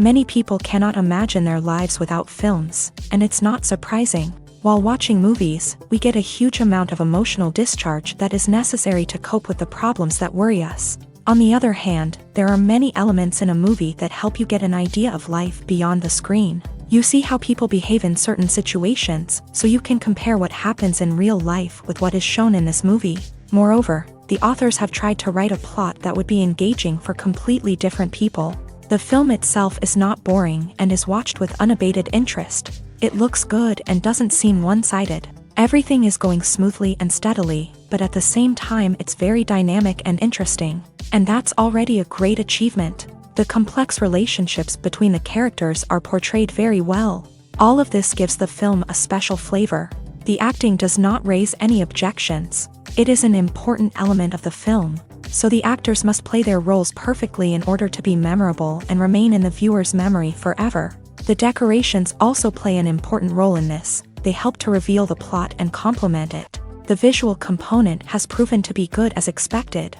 Many people cannot imagine their lives without films, and it's not surprising. While watching movies, we get a huge amount of emotional discharge that is necessary to cope with the problems that worry us. On the other hand, there are many elements in a movie that help you get an idea of life beyond the screen. You see how people behave in certain situations, so you can compare what happens in real life with what is shown in this movie. Moreover, the authors have tried to write a plot that would be engaging for completely different people. The film itself is not boring and is watched with unabated interest. It looks good and doesn't seem one-sided. Everything is going smoothly and steadily, but at the same time it's very dynamic and interesting. And that's already a great achievement. The complex relationships between the characters are portrayed very well. All of this gives the film a special flavor. The acting does not raise any objections. It is an important element of the film, so the actors must play their roles perfectly in order to be memorable and remain in the viewer's memory forever. The decorations also play an important role in this. They help to reveal the plot and complement it. The visual component has proven to be good as expected.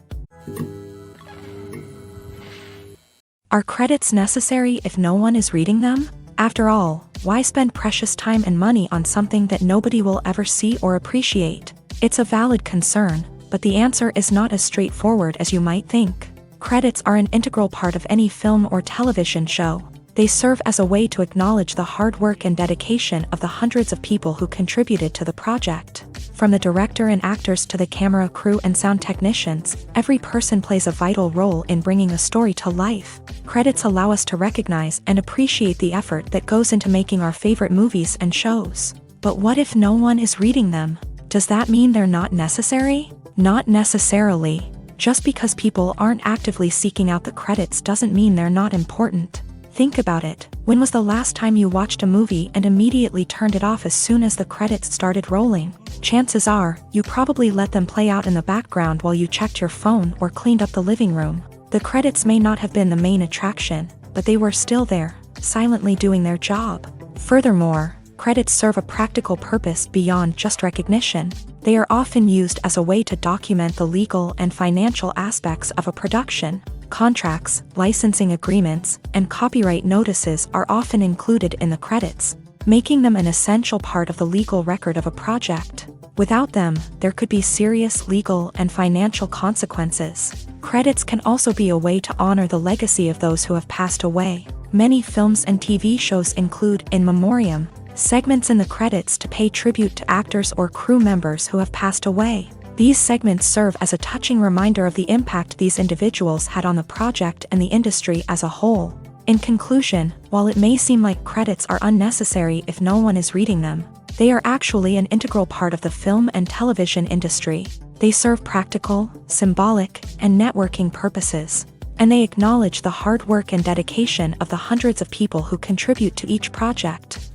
Are credits necessary if no one is reading them? After all, why spend precious time and money on something that nobody will ever see or appreciate? It's a valid concern, but the answer is not as straightforward as you might think. Credits are an integral part of any film or television show. They serve as a way to acknowledge the hard work and dedication of the hundreds of people who contributed to the project. From the director and actors to the camera crew and sound technicians, every person plays a vital role in bringing a story to life. Credits allow us to recognize and appreciate the effort that goes into making our favorite movies and shows. But what if no one is reading them? Does that mean they're not necessary? Not necessarily. Just because people aren't actively seeking out the credits doesn't mean they're not important. Think about it. When was the last time you watched a movie and immediately turned it off as soon as the credits started rolling? Chances are, you probably let them play out in the background while you checked your phone or cleaned up the living room. The credits may not have been the main attraction, but they were still there, silently doing their job. Furthermore, credits serve a practical purpose beyond just recognition. They are often used as a way to document the legal and financial aspects of a production. Contracts, licensing agreements, and copyright notices are often included in the credits, making them an essential part of the legal record of a project. Without them, there could be serious legal and financial consequences. Credits can also be a way to honor the legacy of those who have passed away. Many films and TV shows include in memoriam segments in the credits to pay tribute to actors or crew members who have passed away. These segments serve as a touching reminder of the impact these individuals had on the project and the industry as a whole. In conclusion, while it may seem like credits are unnecessary if no one is reading them, they are actually an integral part of the film and television industry. They serve practical, symbolic, and networking purposes, and they acknowledge the hard work and dedication of the hundreds of people who contribute to each project.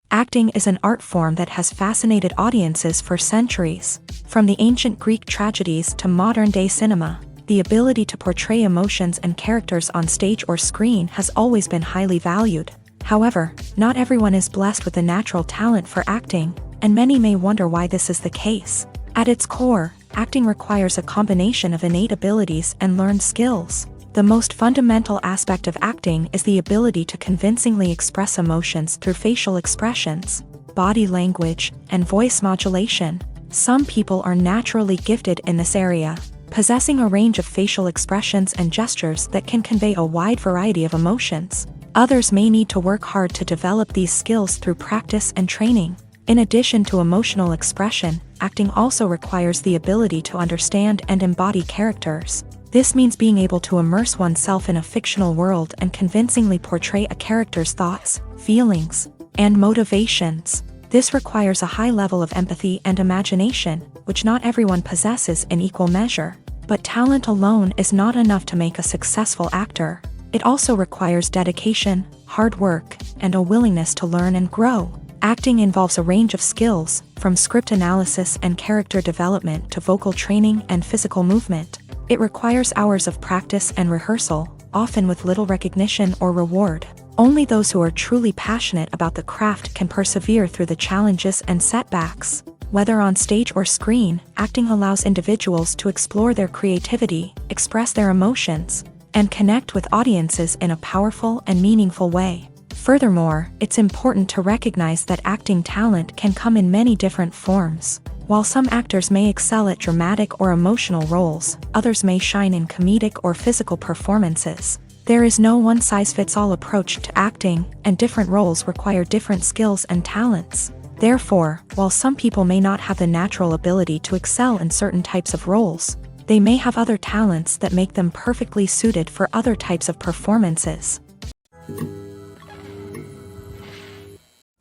Acting is an art form that has fascinated audiences for centuries. From the ancient Greek tragedies to modern-day cinema, the ability to portray emotions and characters on stage or screen has always been highly valued. However, not everyone is blessed with the natural talent for acting, and many may wonder why this is the case. At its core, acting requires a combination of innate abilities and learned skills. The most fundamental aspect of acting is the ability to convincingly express emotions through facial expressions, body language, and voice modulation. Some people are naturally gifted in this area, possessing a range of facial expressions and gestures that can convey a wide variety of emotions. Others may need to work hard to develop these skills through practice and training. In addition to emotional expression, acting also requires the ability to understand and embody characters. This means being able to immerse oneself in a fictional world and convincingly portray a character's thoughts, feelings, and motivations. This requires a high level of empathy and imagination, which not everyone possesses in equal measure. But talent alone is not enough to make a successful actor. It also requires dedication, hard work, and a willingness to learn and grow. Acting involves a range of skills, from script analysis and character development to vocal training and physical movement. It requires hours of practice and rehearsal, often with little recognition or reward. Only those who are truly passionate about the craft can persevere through the challenges and setbacks. Whether on stage or screen, acting allows individuals to explore their creativity, express their emotions, and connect with audiences in a powerful and meaningful way. Furthermore, it's important to recognize that acting talent can come in many different forms. While some actors may excel at dramatic or emotional roles, others may shine in comedic or physical performances. There is no one-size-fits-all approach to acting, and different roles require different skills and talents. Therefore, while some people may not have the natural ability to excel in certain types of roles, they may have other talents that make them perfectly suited for other types of performances.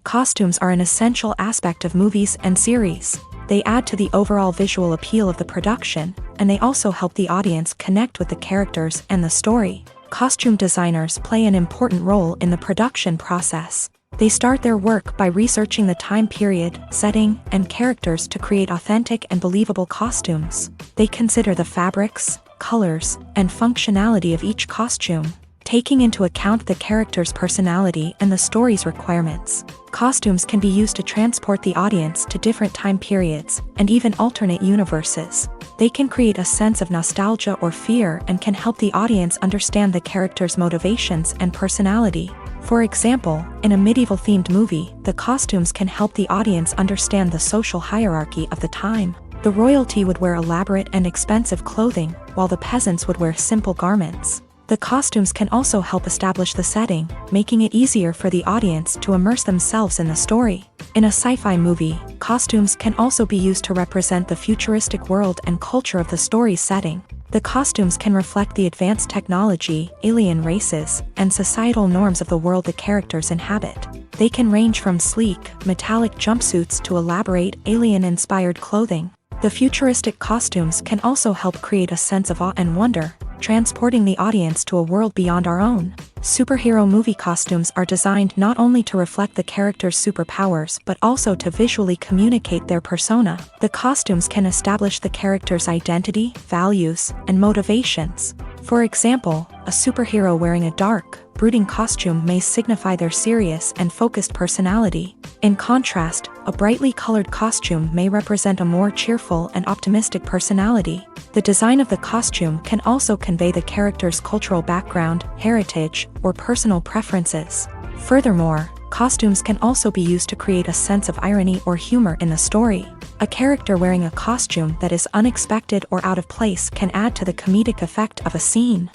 Costumes are an essential aspect of movies and series. They add to the overall visual appeal of the production, and they also help the audience connect with the characters and the story. Costume designers play an important role in the production process. They start their work by researching the time period, setting, and characters to create authentic and believable costumes. They consider the fabrics, colors, and functionality of each costume, taking into account the character's personality and the story's requirements. Costumes can be used to transport the audience to different time periods, and even alternate universes. They can create a sense of nostalgia or fear and can help the audience understand the character's motivations and personality. For example, in a medieval-themed movie, the costumes can help the audience understand the social hierarchy of the time. The royalty would wear elaborate and expensive clothing, while the peasants would wear simple garments. The costumes can also help establish the setting, making it easier for the audience to immerse themselves in the story. In a sci-fi movie, costumes can also be used to represent the futuristic world and culture of the story's setting. The costumes can reflect the advanced technology, alien races, and societal norms of the world the characters inhabit. They can range from sleek, metallic jumpsuits to elaborate, alien-inspired clothing. The futuristic costumes can also help create a sense of awe and wonder, transporting the audience to a world beyond our own. Superhero movie costumes are designed not only to reflect the character's superpowers but also to visually communicate their persona. The costumes can establish the character's identity, values, and motivations. For example, a superhero wearing a dark, brooding costume may signify their serious and focused personality. In contrast, a brightly colored costume may represent a more cheerful and optimistic personality. The design of the costume can also convey the character's cultural background, heritage, or personal preferences. Furthermore, costumes can also be used to create a sense of irony or humor in the story. A character wearing a costume that is unexpected or out of place can add to the comedic effect of a scene.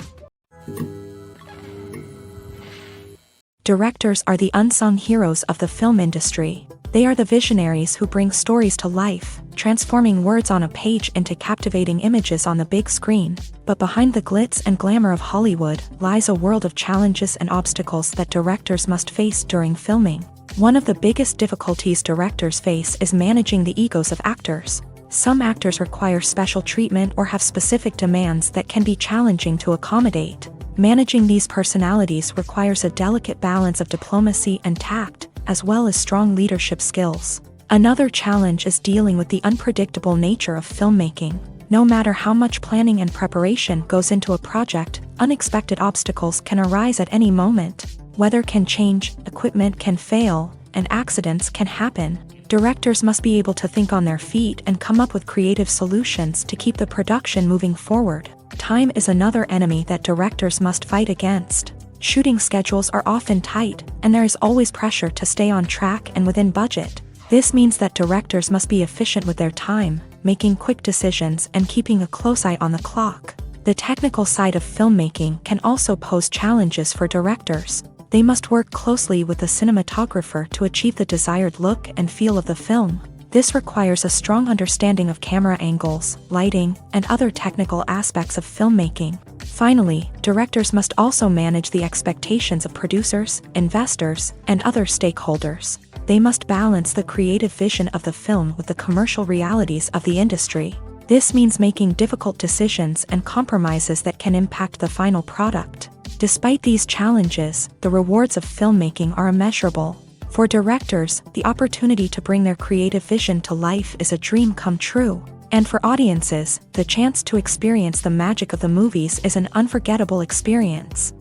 Directors are the unsung heroes of the film industry. They are the visionaries who bring stories to life, transforming words on a page into captivating images on the big screen. But behind the glitz and glamour of Hollywood lies a world of challenges and obstacles that directors must face during filming. One of the biggest difficulties directors face is managing the egos of actors. Some actors require special treatment or have specific demands that can be challenging to accommodate. Managing these personalities requires a delicate balance of diplomacy and tact, as well as strong leadership skills. Another challenge is dealing with the unpredictable nature of filmmaking. No matter how much planning and preparation goes into a project, unexpected obstacles can arise at any moment. Weather can change, equipment can fail, and accidents can happen. Directors must be able to think on their feet and come up with creative solutions to keep the production moving forward. Time is another enemy that directors must fight against. Shooting schedules are often tight, and there is always pressure to stay on track and within budget. This means that directors must be efficient with their time, making quick decisions and keeping a close eye on the clock. The technical side of filmmaking can also pose challenges for directors. They must work closely with the cinematographer to achieve the desired look and feel of the film. This requires a strong understanding of camera angles, lighting, and other technical aspects of filmmaking. Finally, directors must also manage the expectations of producers, investors, and other stakeholders. They must balance the creative vision of the film with the commercial realities of the industry. This means making difficult decisions and compromises that can impact the final product. Despite these challenges, the rewards of filmmaking are immeasurable. For directors, the opportunity to bring their creative vision to life is a dream come true. And for audiences, the chance to experience the magic of the movies is an unforgettable experience.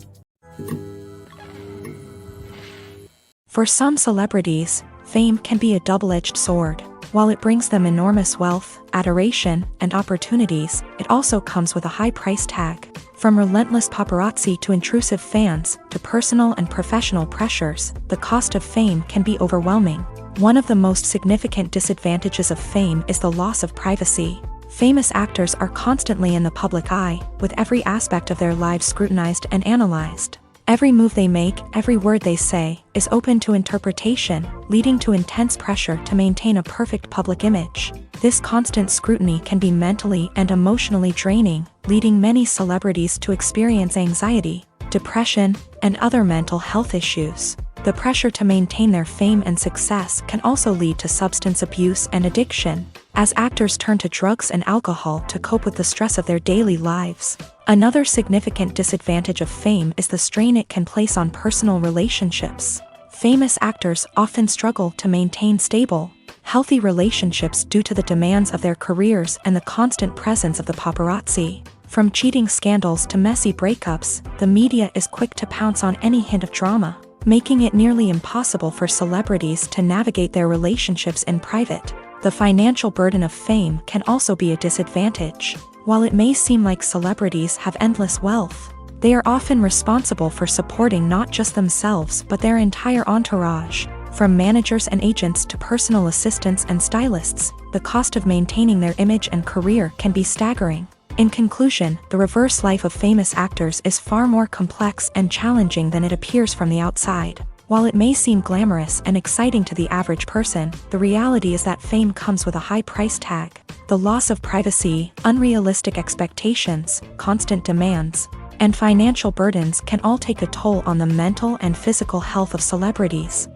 For some celebrities, fame can be a double-edged sword. While it brings them enormous wealth, adoration, and opportunities, it also comes with a high price tag. From relentless paparazzi to intrusive fans, to personal and professional pressures, the cost of fame can be overwhelming. One of the most significant disadvantages of fame is the loss of privacy. Famous actors are constantly in the public eye, with every aspect of their lives scrutinized and analyzed. Every move they make, every word they say, is open to interpretation, leading to intense pressure to maintain a perfect public image. This constant scrutiny can be mentally and emotionally draining, leading many celebrities to experience anxiety, depression, and other mental health issues. The pressure to maintain their fame and success can also lead to substance abuse and addiction, as actors turn to drugs and alcohol to cope with the stress of their daily lives. Another significant disadvantage of fame is the strain it can place on personal relationships. Famous actors often struggle to maintain stable, healthy relationships due to the demands of their careers and the constant presence of the paparazzi. From cheating scandals to messy breakups, the media is quick to pounce on any hint of drama, making it nearly impossible for celebrities to navigate their relationships in private. The financial burden of fame can also be a disadvantage. While it may seem like celebrities have endless wealth, they are often responsible for supporting not just themselves but their entire entourage. From managers and agents to personal assistants and stylists, the cost of maintaining their image and career can be staggering. In conclusion, the reverse life of famous actors is far more complex and challenging than it appears from the outside. While it may seem glamorous and exciting to the average person, the reality is that fame comes with a high price tag. The loss of privacy, unrealistic expectations, constant demands, and financial burdens can all take a toll on the mental and physical health of celebrities.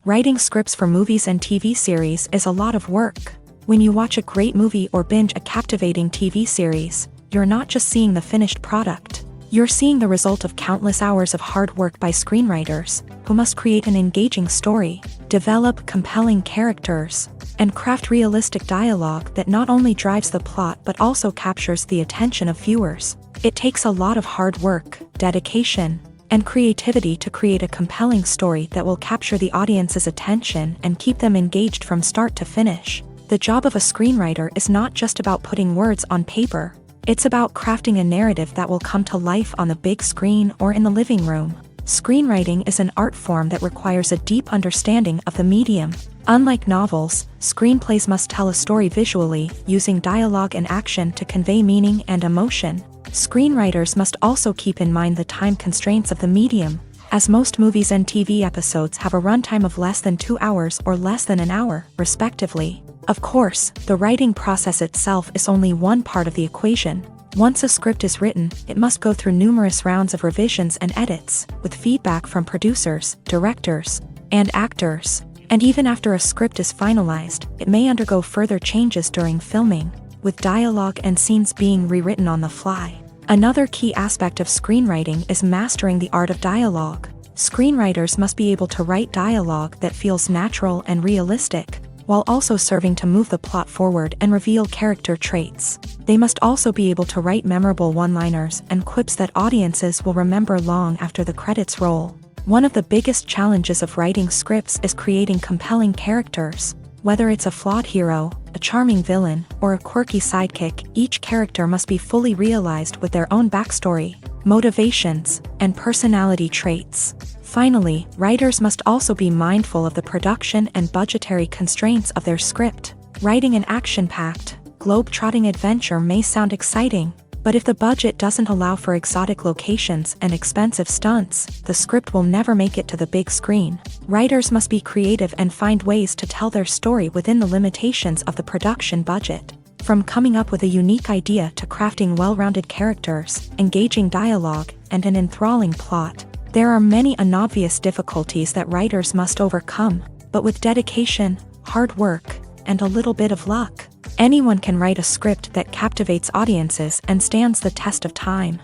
Writing scripts for movies and TV series is a lot of work. When you watch a great movie or binge a captivating TV series, you're not just seeing the finished product. You're seeing the result of countless hours of hard work by screenwriters, who must create an engaging story, develop compelling characters, and craft realistic dialogue that not only drives the plot but also captures the attention of viewers. It takes a lot of hard work, dedication, and creativity to create a compelling story that will capture the audience's attention and keep them engaged from start to finish. The job of a screenwriter is not just about putting words on paper. It's about crafting a narrative that will come to life on the big screen or in the living room. Screenwriting is an art form that requires a deep understanding of the medium. Unlike novels, screenplays must tell a story visually, using dialogue and action to convey meaning and emotion. Screenwriters must also keep in mind the time constraints of the medium, as most movies and TV episodes have a runtime of less than 2 hours or less than an hour, respectively. Of course, the writing process itself is only one part of the equation. Once a script is written, it must go through numerous rounds of revisions and edits, with feedback from producers, directors, and actors. And even after a script is finalized, it may undergo further changes during filming, with dialogue and scenes being rewritten on the fly. Another key aspect of screenwriting is mastering the art of dialogue. Screenwriters must be able to write dialogue that feels natural and realistic, while also serving to move the plot forward and reveal character traits. They must also be able to write memorable one-liners and quips that audiences will remember long after the credits roll. One of the biggest challenges of writing scripts is creating compelling characters. Whether it's a flawed hero, a charming villain, or a quirky sidekick, each character must be fully realized with their own backstory, motivations, and personality traits. Finally, writers must also be mindful of the production and budgetary constraints of their script. Writing an action-packed, globe-trotting adventure may sound exciting, but if the budget doesn't allow for exotic locations and expensive stunts, the script will never make it to the big screen. Writers must be creative and find ways to tell their story within the limitations of the production budget. From coming up with a unique idea to crafting well-rounded characters, engaging dialogue, and an enthralling plot, there are many unobvious difficulties that writers must overcome, but with dedication, hard work, and a little bit of luck, anyone can write a script that captivates audiences and stands the test of time.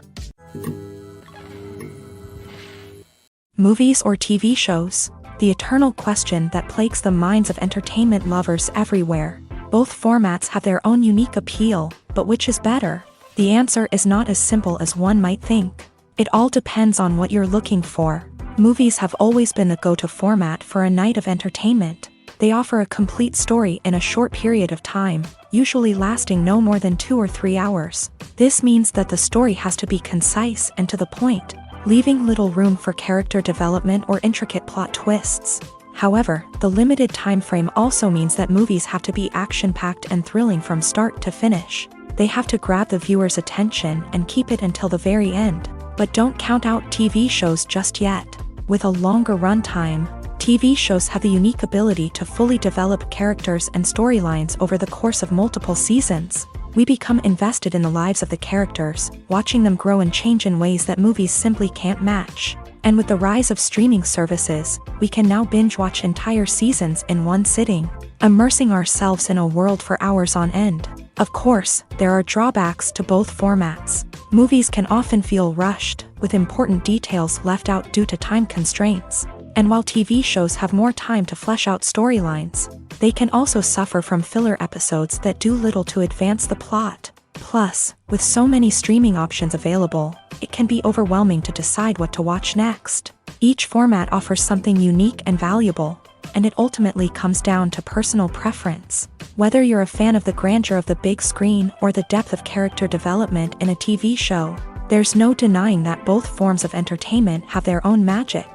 Movies or TV shows? The eternal question that plagues the minds of entertainment lovers everywhere. Both formats have their own unique appeal, but which is better? The answer is not as simple as one might think. It all depends on what you're looking for. Movies have always been the go-to format for a night of entertainment. They offer a complete story in a short period of time, usually lasting no more than 2 or 3 hours. This means that the story has to be concise and to the point, leaving little room for character development or intricate plot twists. However, the limited time frame also means that movies have to be action-packed and thrilling from start to finish. They have to grab the viewer's attention and keep it until the very end. But don't count out TV shows just yet. With a longer runtime, TV shows have the unique ability to fully develop characters and storylines over the course of multiple seasons. We become invested in the lives of the characters, watching them grow and change in ways that movies simply can't match. And with the rise of streaming services, we can now binge-watch entire seasons in one sitting, immersing ourselves in a world for hours on end. Of course, there are drawbacks to both formats. Movies can often feel rushed, with important details left out due to time constraints. And while TV shows have more time to flesh out storylines, they can also suffer from filler episodes that do little to advance the plot. Plus, with so many streaming options available, it can be overwhelming to decide what to watch next. Each format offers something unique and valuable, and it ultimately comes down to personal preference. Whether you're a fan of the grandeur of the big screen or the depth of character development in a TV show, there's no denying that both forms of entertainment have their own magic.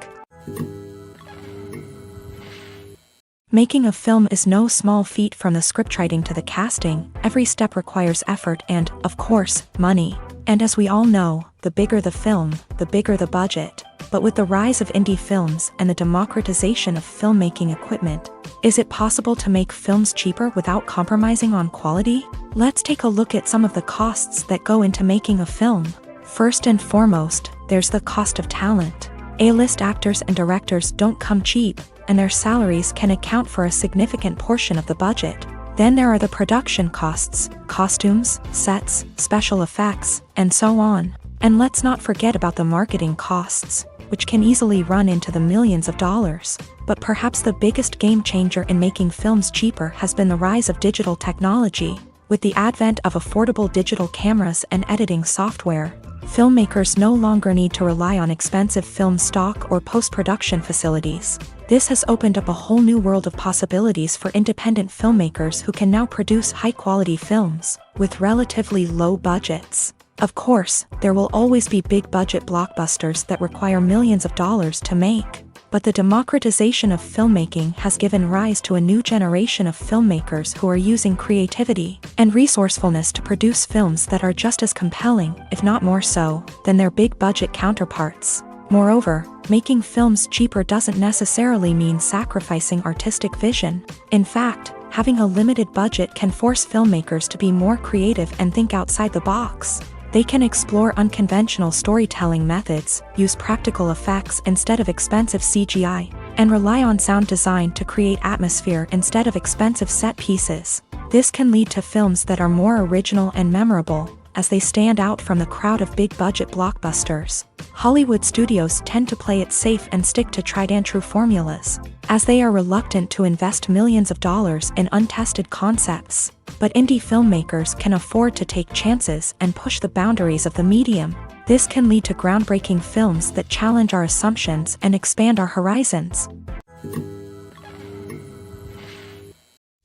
Making a film is no small feat. From the scriptwriting to the casting, every step requires effort and, of course, money. And as we all know, the bigger the film, the bigger the budget. But with the rise of indie films and the democratization of filmmaking equipment, is it possible to make films cheaper without compromising on quality? Let's take a look at some of the costs that go into making a film. First and foremost, there's the cost of talent. A-list actors and directors don't come cheap, and their salaries can account for a significant portion of the budget. Then there are the production costs, costumes, sets, special effects, and so on. And let's not forget about the marketing costs, which can easily run into the millions of dollars. But perhaps the biggest game changer in making films cheaper has been the rise of digital technology. With the advent of affordable digital cameras and editing software, filmmakers no longer need to rely on expensive film stock or post-production facilities. This has opened up a whole new world of possibilities for independent filmmakers who can now produce high-quality films with relatively low budgets. Of course, there will always be big-budget blockbusters that require millions of dollars to make. But the democratization of filmmaking has given rise to a new generation of filmmakers who are using creativity and resourcefulness to produce films that are just as compelling, if not more so, than their big-budget counterparts. Moreover, making films cheaper doesn't necessarily mean sacrificing artistic vision. In fact, having a limited budget can force filmmakers to be more creative and think outside the box. They can explore unconventional storytelling methods, use practical effects instead of expensive CGI, and rely on sound design to create atmosphere instead of expensive set pieces. This can lead to films that are more original and memorable, as they stand out from the crowd of big-budget blockbusters. Hollywood studios tend to play it safe and stick to tried-and-true formulas, as they are reluctant to invest millions of dollars in untested concepts. But indie filmmakers can afford to take chances and push the boundaries of the medium. This can lead to groundbreaking films that challenge our assumptions and expand our horizons.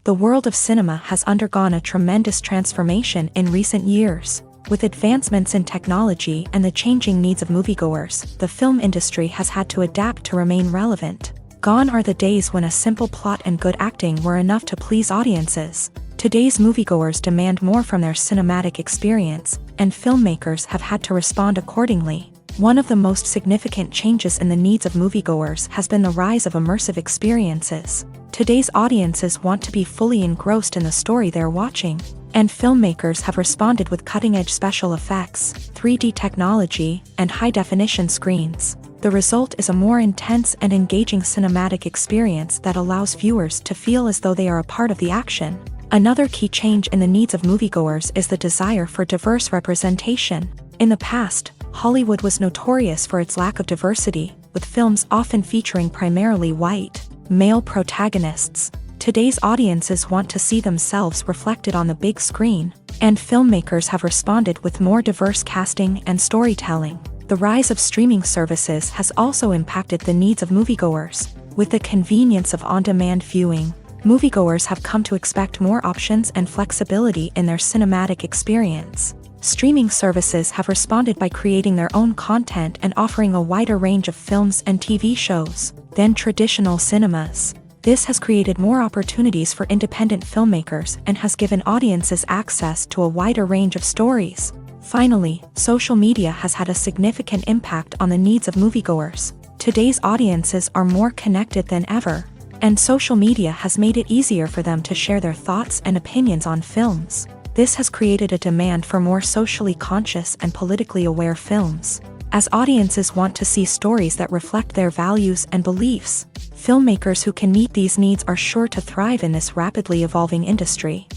The world of cinema has undergone a tremendous transformation in recent years. With advancements in technology and the changing needs of moviegoers, the film industry has had to adapt to remain relevant. Gone are the days when a simple plot and good acting were enough to please audiences. Today's moviegoers demand more from their cinematic experience, and filmmakers have had to respond accordingly. One of the most significant changes in the needs of moviegoers has been the rise of immersive experiences. Today's audiences want to be fully engrossed in the story they're watching, and filmmakers have responded with cutting-edge special effects, 3D technology, and high-definition screens. The result is a more intense and engaging cinematic experience that allows viewers to feel as though they are a part of the action. Another key change in the needs of moviegoers is the desire for diverse representation. In the past, Hollywood was notorious for its lack of diversity, with films often featuring primarily white, male protagonists. Today's audiences want to see themselves reflected on the big screen, and filmmakers have responded with more diverse casting and storytelling. The rise of streaming services has also impacted the needs of moviegoers. With the convenience of on-demand viewing, moviegoers have come to expect more options and flexibility in their cinematic experience. Streaming services have responded by creating their own content and offering a wider range of films and TV shows than traditional cinemas. This has created more opportunities for independent filmmakers and has given audiences access to a wider range of stories. Finally, social media has had a significant impact on the needs of moviegoers. Today's audiences are more connected than ever, and social media has made it easier for them to share their thoughts and opinions on films. This has created a demand for more socially conscious and politically aware films. As audiences want to see stories that reflect their values and beliefs, filmmakers who can meet these needs are sure to thrive in this rapidly evolving industry.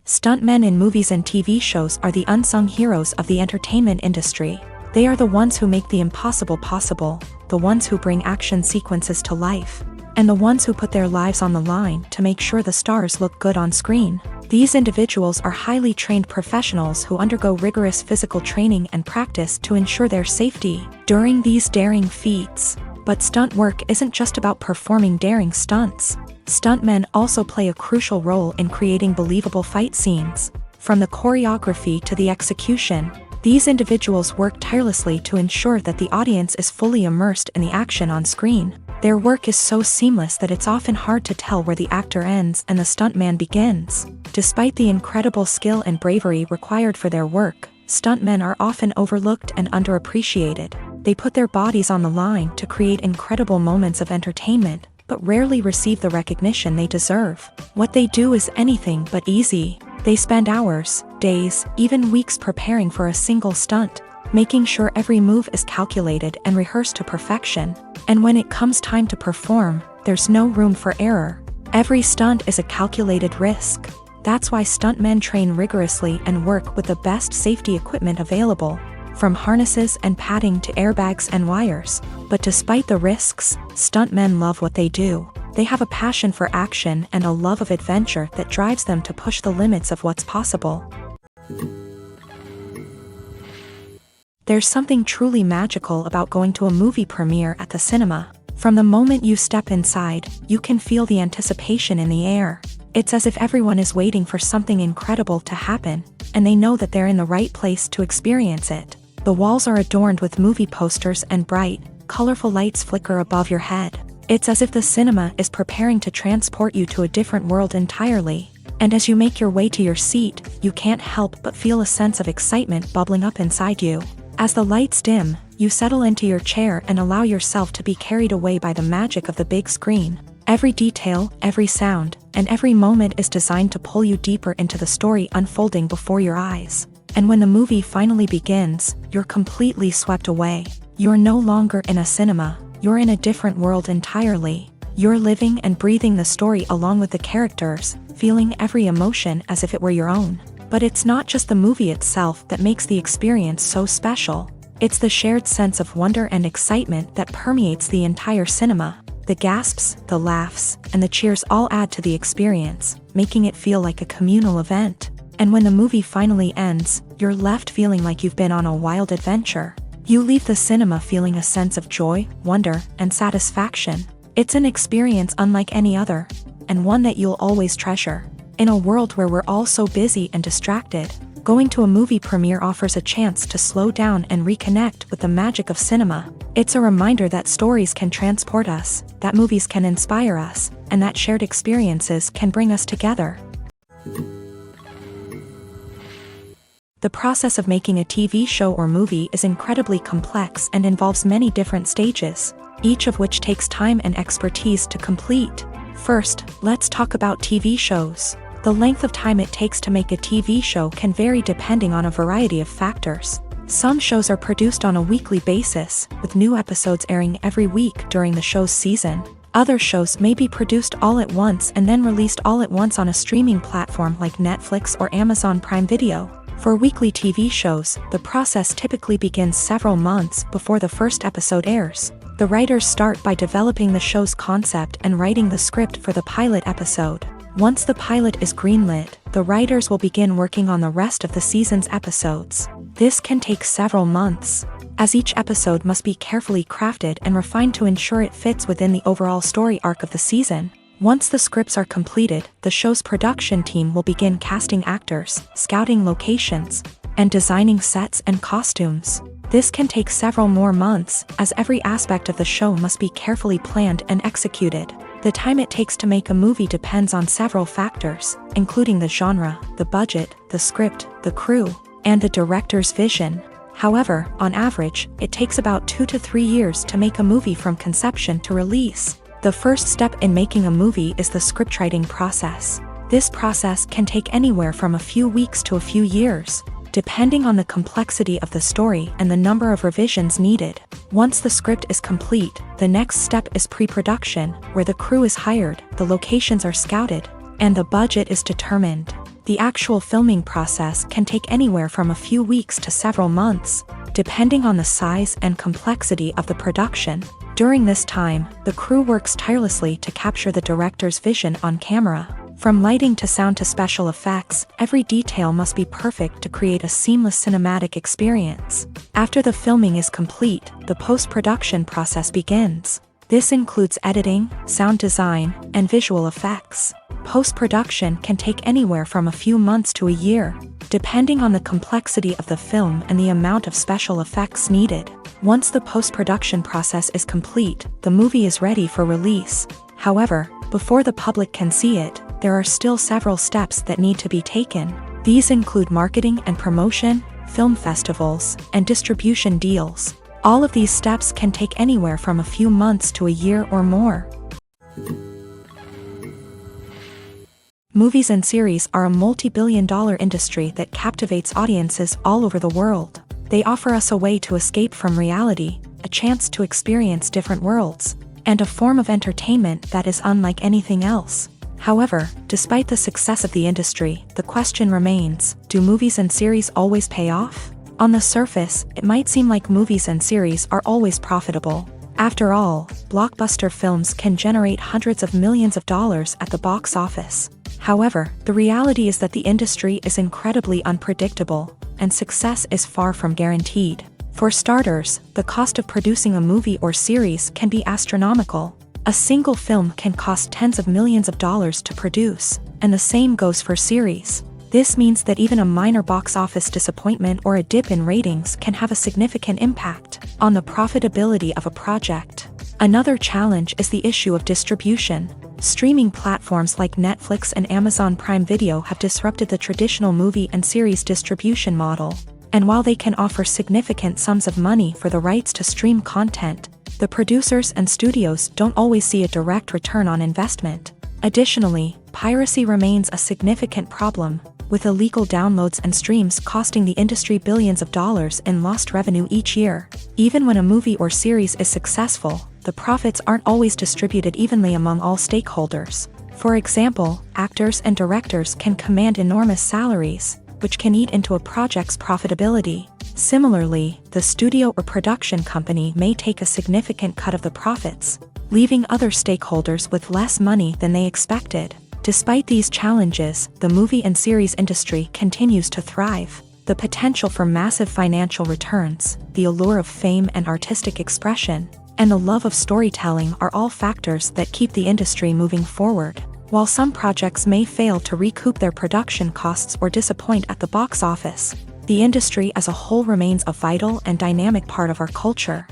Stuntmen in movies and TV shows are the unsung heroes of the entertainment industry. They are the ones who make the impossible possible, the ones who bring action sequences to life, and the ones who put their lives on the line to make sure the stars look good on screen. These individuals are highly trained professionals who undergo rigorous physical training and practice to ensure their safety during these daring feats. But stunt work isn't just about performing daring stunts. Stuntmen also play a crucial role in creating believable fight scenes. From the choreography to the execution, these individuals work tirelessly to ensure that the audience is fully immersed in the action on screen. Their work is so seamless that it's often hard to tell where the actor ends and the stuntman begins. Despite the incredible skill and bravery required for their work, stuntmen are often overlooked and underappreciated. They put their bodies on the line to create incredible moments of entertainment, but rarely receive the recognition they deserve. What they do is anything but easy. They spend hours, days, even weeks preparing for a single stunt, making sure every move is calculated and rehearsed to perfection. And when it comes time to perform, there's no room for error. Every stunt is a calculated risk. That's why stuntmen train rigorously and work with the best safety equipment available, from harnesses and padding to airbags and wires. But despite the risks, stuntmen love what they do. They have a passion for action and a love of adventure that drives them to push the limits of what's possible. There's something truly magical about going to a movie premiere at the cinema. From the moment you step inside, you can feel the anticipation in the air. It's as if everyone is waiting for something incredible to happen, and they know that they're in the right place to experience it. The walls are adorned with movie posters and bright, colorful lights flicker above your head. It's as if the cinema is preparing to transport you to a different world entirely. And as you make your way to your seat, you can't help but feel a sense of excitement bubbling up inside you. As the lights dim, you settle into your chair and allow yourself to be carried away by the magic of the big screen. Every detail, every sound, and every moment is designed to pull you deeper into the story unfolding before your eyes. And when the movie finally begins, you're completely swept away. You're no longer in a cinema, you're in a different world entirely. You're living and breathing the story along with the characters, feeling every emotion as if it were your own. But it's not just the movie itself that makes the experience so special. It's the shared sense of wonder and excitement that permeates the entire cinema. The gasps, the laughs, and the cheers all add to the experience, making it feel like a communal event. And when the movie finally ends, you're left feeling like you've been on a wild adventure. You leave the cinema feeling a sense of joy, wonder, and satisfaction. It's an experience unlike any other, and one that you'll always treasure. In a world where we're all so busy and distracted, going to a movie premiere offers a chance to slow down and reconnect with the magic of cinema. It's a reminder that stories can transport us, that movies can inspire us, and that shared experiences can bring us together. The process of making a TV show or movie is incredibly complex and involves many different stages, each of which takes time and expertise to complete. First, let's talk about TV shows. The length of time it takes to make a TV show can vary depending on a variety of factors. Some shows are produced on a weekly basis, with new episodes airing every week during the show's season. Other shows may be produced all at once and then released all at once on a streaming platform like Netflix or Amazon Prime Video. For weekly TV shows, the process typically begins several months before the first episode airs. The writers start by developing the show's concept and writing the script for the pilot episode. Once the pilot is greenlit, the writers will begin working on the rest of the season's episodes. This can take several months, as each episode must be carefully crafted and refined to ensure it fits within the overall story arc of the season. Once the scripts are completed, the show's production team will begin casting actors, scouting locations, and designing sets and costumes. This can take several more months, as every aspect of the show must be carefully planned and executed. The time it takes to make a movie depends on several factors, including the genre, the budget, the script, the crew, and the director's vision. However, on average, it takes about 2 to 3 years to make a movie from conception to release. The first step in making a movie is the scriptwriting process. This process can take anywhere from a few weeks to a few years, depending on the complexity of the story and the number of revisions needed. Once the script is complete, the next step is pre-production, where the crew is hired, the locations are scouted, and the budget is determined. The actual filming process can take anywhere from a few weeks to several months, depending on the size and complexity of the production. During this time, the crew works tirelessly to capture the director's vision on camera. From lighting to sound to special effects, every detail must be perfect to create a seamless cinematic experience. After the filming is complete, the post-production process begins. This includes editing, sound design, and visual effects. Post-production can take anywhere from a few months to a year, depending on the complexity of the film and the amount of special effects needed. Once the post-production process is complete, the movie is ready for release. However, before the public can see it, there are still several steps that need to be taken. These include marketing and promotion, film festivals, and distribution deals. All of these steps can take anywhere from a few months to a year or more. Movies and series are a multi-billion-dollar industry that captivates audiences all over the world. They offer us a way to escape from reality, a chance to experience different worlds, and a form of entertainment that is unlike anything else. However, despite the success of the industry, the question remains, do movies and series always pay off? On the surface, it might seem like movies and series are always profitable. After all, blockbuster films can generate hundreds of millions of dollars at the box office. However, the reality is that the industry is incredibly unpredictable, and success is far from guaranteed. For starters, the cost of producing a movie or series can be astronomical. A single film can cost tens of millions of dollars to produce, and the same goes for series. This means that even a minor box office disappointment or a dip in ratings can have a significant impact on the profitability of a project. Another challenge is the issue of distribution. Streaming platforms like Netflix and Amazon Prime Video have disrupted the traditional movie and series distribution model. And while they can offer significant sums of money for the rights to stream content, the producers and studios don't always see a direct return on investment. Additionally, piracy remains a significant problem, with illegal downloads and streams costing the industry billions of dollars in lost revenue each year. Even when a movie or series is successful, the profits aren't always distributed evenly among all stakeholders. For example, actors and directors can command enormous salaries, which can eat into a project's profitability. Similarly, the studio or production company may take a significant cut of the profits, leaving other stakeholders with less money than they expected. Despite these challenges, the movie and series industry continues to thrive. The potential for massive financial returns, the allure of fame and artistic expression, and the love of storytelling are all factors that keep the industry moving forward. While some projects may fail to recoup their production costs or disappoint at the box office, the industry as a whole remains a vital and dynamic part of our culture.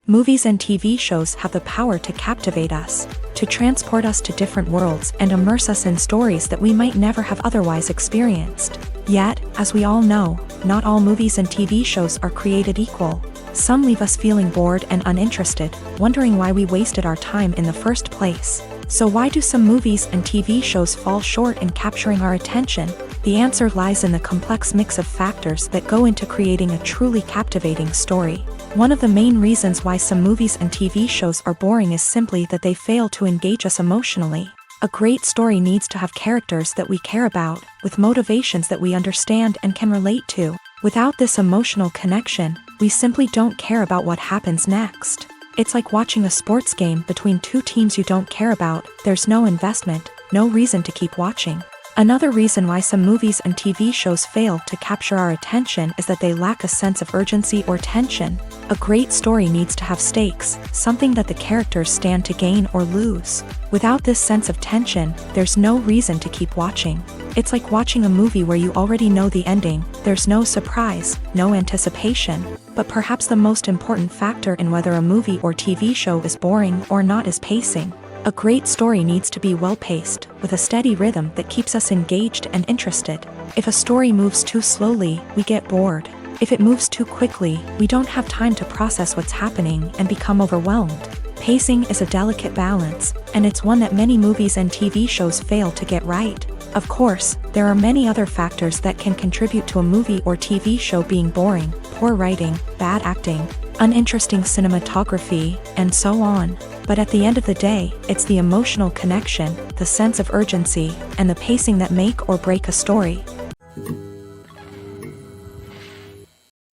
Movies and TV shows have the power to captivate us, to transport us to different worlds and immerse us in stories that we might never have otherwise experienced. Yet, as we all know, not all movies and TV shows are created equal. Some leave us feeling bored and uninterested, wondering why we wasted our time in the first place. So why do some movies and TV shows fall short in capturing our attention? The answer lies in the complex mix of factors that go into creating a truly captivating story. One of the main reasons why some movies and TV shows are boring is simply that they fail to engage us emotionally. A great story needs to have characters that we care about, with motivations that we understand and can relate to. Without this emotional connection, we simply don't care about what happens next. It's like watching a sports game between two teams you don't care about. There's no investment, no reason to keep watching. Another reason why some movies and TV shows fail to capture our attention is that they lack a sense of urgency or tension. A great story needs to have stakes, something that the characters stand to gain or lose. Without this sense of tension, there's no reason to keep watching. It's like watching a movie where you already know the ending. There's no surprise, no anticipation. But perhaps the most important factor in whether a movie or TV show is boring or not is pacing. A great story needs to be well-paced, with a steady rhythm that keeps us engaged and interested. If a story moves too slowly, we get bored. If it moves too quickly, we don't have time to process what's happening and become overwhelmed. Pacing is a delicate balance, and it's one that many movies and TV shows fail to get right. Of course, there are many other factors that can contribute to a movie or TV show being boring: poor writing, bad acting, uninteresting cinematography, and so on. But at the end of the day, it's the emotional connection, the sense of urgency, and the pacing that make or break a story.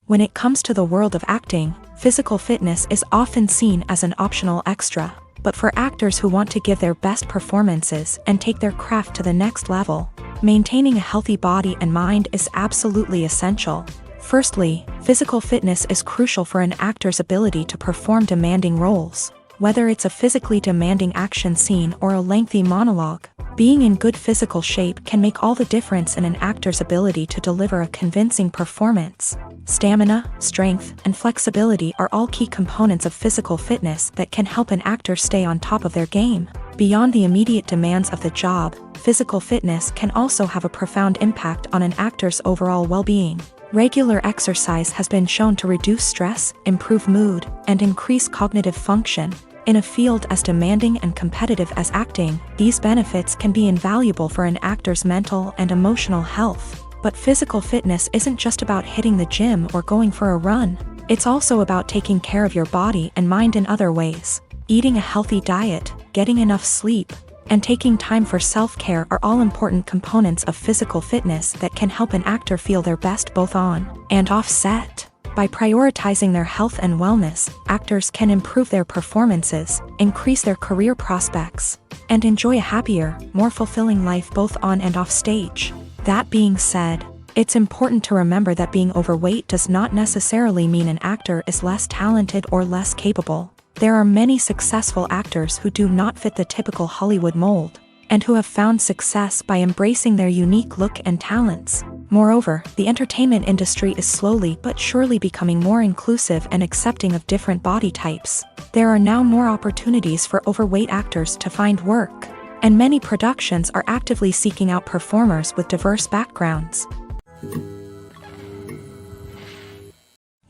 When it comes to the world of acting, physical fitness is often seen as an optional extra. But for actors who want to give their best performances and take their craft to the next level, maintaining a healthy body and mind is absolutely essential. Firstly, physical fitness is crucial for an actor's ability to perform demanding roles. Whether it's a physically demanding action scene or a lengthy monologue, being in good physical shape can make all the difference in an actor's ability to deliver a convincing performance. Stamina, strength, and flexibility are all key components of physical fitness that can help an actor stay on top of their game. Beyond the immediate demands of the job, physical fitness can also have a profound impact on an actor's overall well-being. Regular exercise has been shown to reduce stress, improve mood, and increase cognitive function. In a field as demanding and competitive as acting, these benefits can be invaluable for an actor's mental and emotional health. But physical fitness isn't just about hitting the gym or going for a run. It's also about taking care of your body and mind in other ways. Eating a healthy diet, getting enough sleep, and taking time for self-care are all important components of physical fitness that can help an actor feel their best both on and off set. By prioritizing their health and wellness, actors can improve their performances, increase their career prospects, and enjoy a happier, more fulfilling life both on and off stage. That being said, it's important to remember that being overweight does not necessarily mean an actor is less talented or less capable. There are many successful actors who do not fit the typical Hollywood mold, and who have found success by embracing their unique look and talents. Moreover, the entertainment industry is slowly but surely becoming more inclusive and accepting of different body types. There are now more opportunities for overweight actors to find work, and many productions are actively seeking out performers with diverse backgrounds.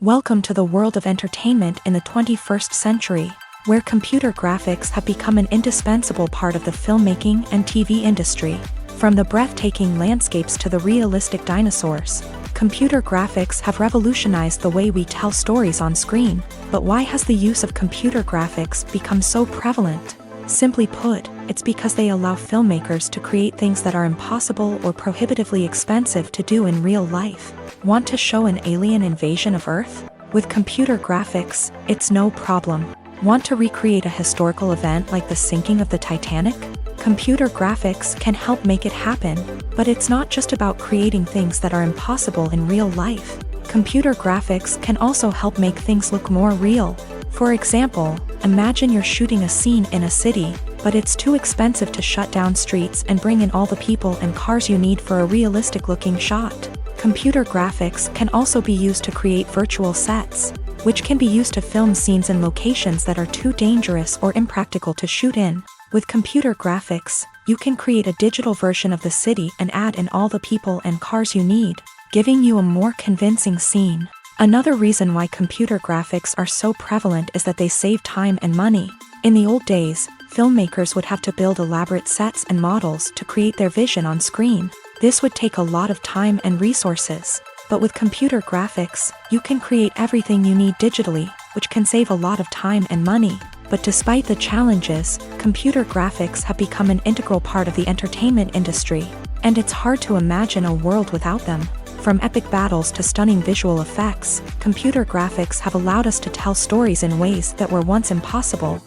Welcome to the world of entertainment in the 21st century, where computer graphics have become an indispensable part of the filmmaking and TV industry. From the breathtaking landscapes to the realistic dinosaurs, computer graphics have revolutionized the way we tell stories on screen. But why has the use of computer graphics become so prevalent? Simply put, it's because they allow filmmakers to create things that are impossible or prohibitively expensive to do in real life. Want to show an alien invasion of Earth? With computer graphics, it's no problem. Want to recreate a historical event like the sinking of the Titanic? Computer graphics can help make it happen, but it's not just about creating things that are impossible in real life. Computer graphics can also help make things look more real. For example, imagine you're shooting a scene in a city, but it's too expensive to shut down streets and bring in all the people and cars you need for a realistic-looking shot. Computer graphics can also be used to create virtual sets, which can be used to film scenes in locations that are too dangerous or impractical to shoot in. With computer graphics, you can create a digital version of the city and add in all the people and cars you need, giving you a more convincing scene. Another reason why computer graphics are so prevalent is that they save time and money. In the old days, filmmakers would have to build elaborate sets and models to create their vision on screen. This would take a lot of time and resources. But with computer graphics, you can create everything you need digitally, which can save a lot of time and money. But despite the challenges, computer graphics have become an integral part of the entertainment industry, and it's hard to imagine a world without them. From epic battles to stunning visual effects, computer graphics have allowed us to tell stories in ways that were once impossible.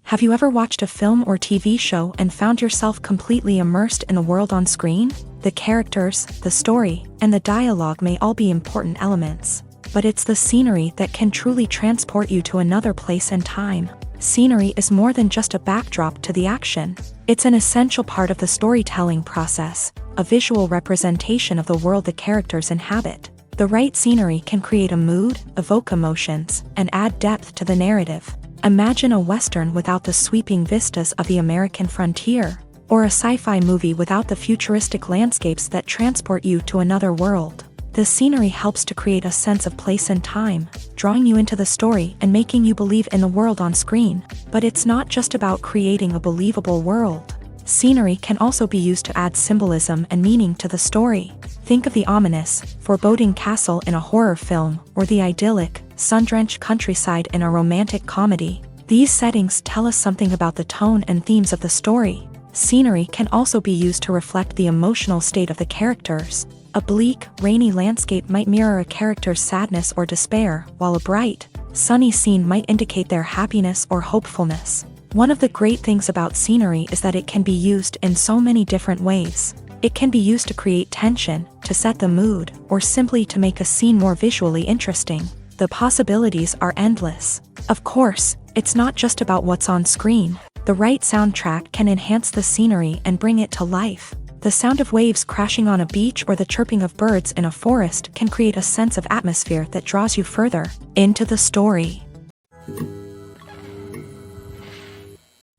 Have you ever watched a film or TV show and found yourself completely immersed in the world on screen? The characters, the story, and the dialogue may all be important elements, but it's the scenery that can truly transport you to another place and time. Scenery is more than just a backdrop to the action. It's an essential part of the storytelling process, a visual representation of the world the characters inhabit. The right scenery can create a mood, evoke emotions, and add depth to the narrative. Imagine a Western without the sweeping vistas of the American frontier, or a sci-fi movie without the futuristic landscapes that transport you to another world. The scenery helps to create a sense of place and time, drawing you into the story and making you believe in the world on screen. But it's not just about creating a believable world. Scenery can also be used to add symbolism and meaning to the story. Think of the ominous, foreboding castle in a horror film, or the idyllic, sun-drenched countryside in a romantic comedy. These settings tell us something about the tone and themes of the story. Scenery can also be used to reflect the emotional state of the characters. A bleak, rainy landscape might mirror a character's sadness or despair, while a bright, sunny scene might indicate their happiness or hopefulness. One of the great things about scenery is that it can be used in so many different ways. It can be used to create tension, to set the mood, or simply to make a scene more visually interesting. The possibilities are endless. Of course, it's not just about what's on screen. The right soundtrack can enhance the scenery and bring it to life. The sound of waves crashing on a beach or the chirping of birds in a forest can create a sense of atmosphere that draws you further into the story.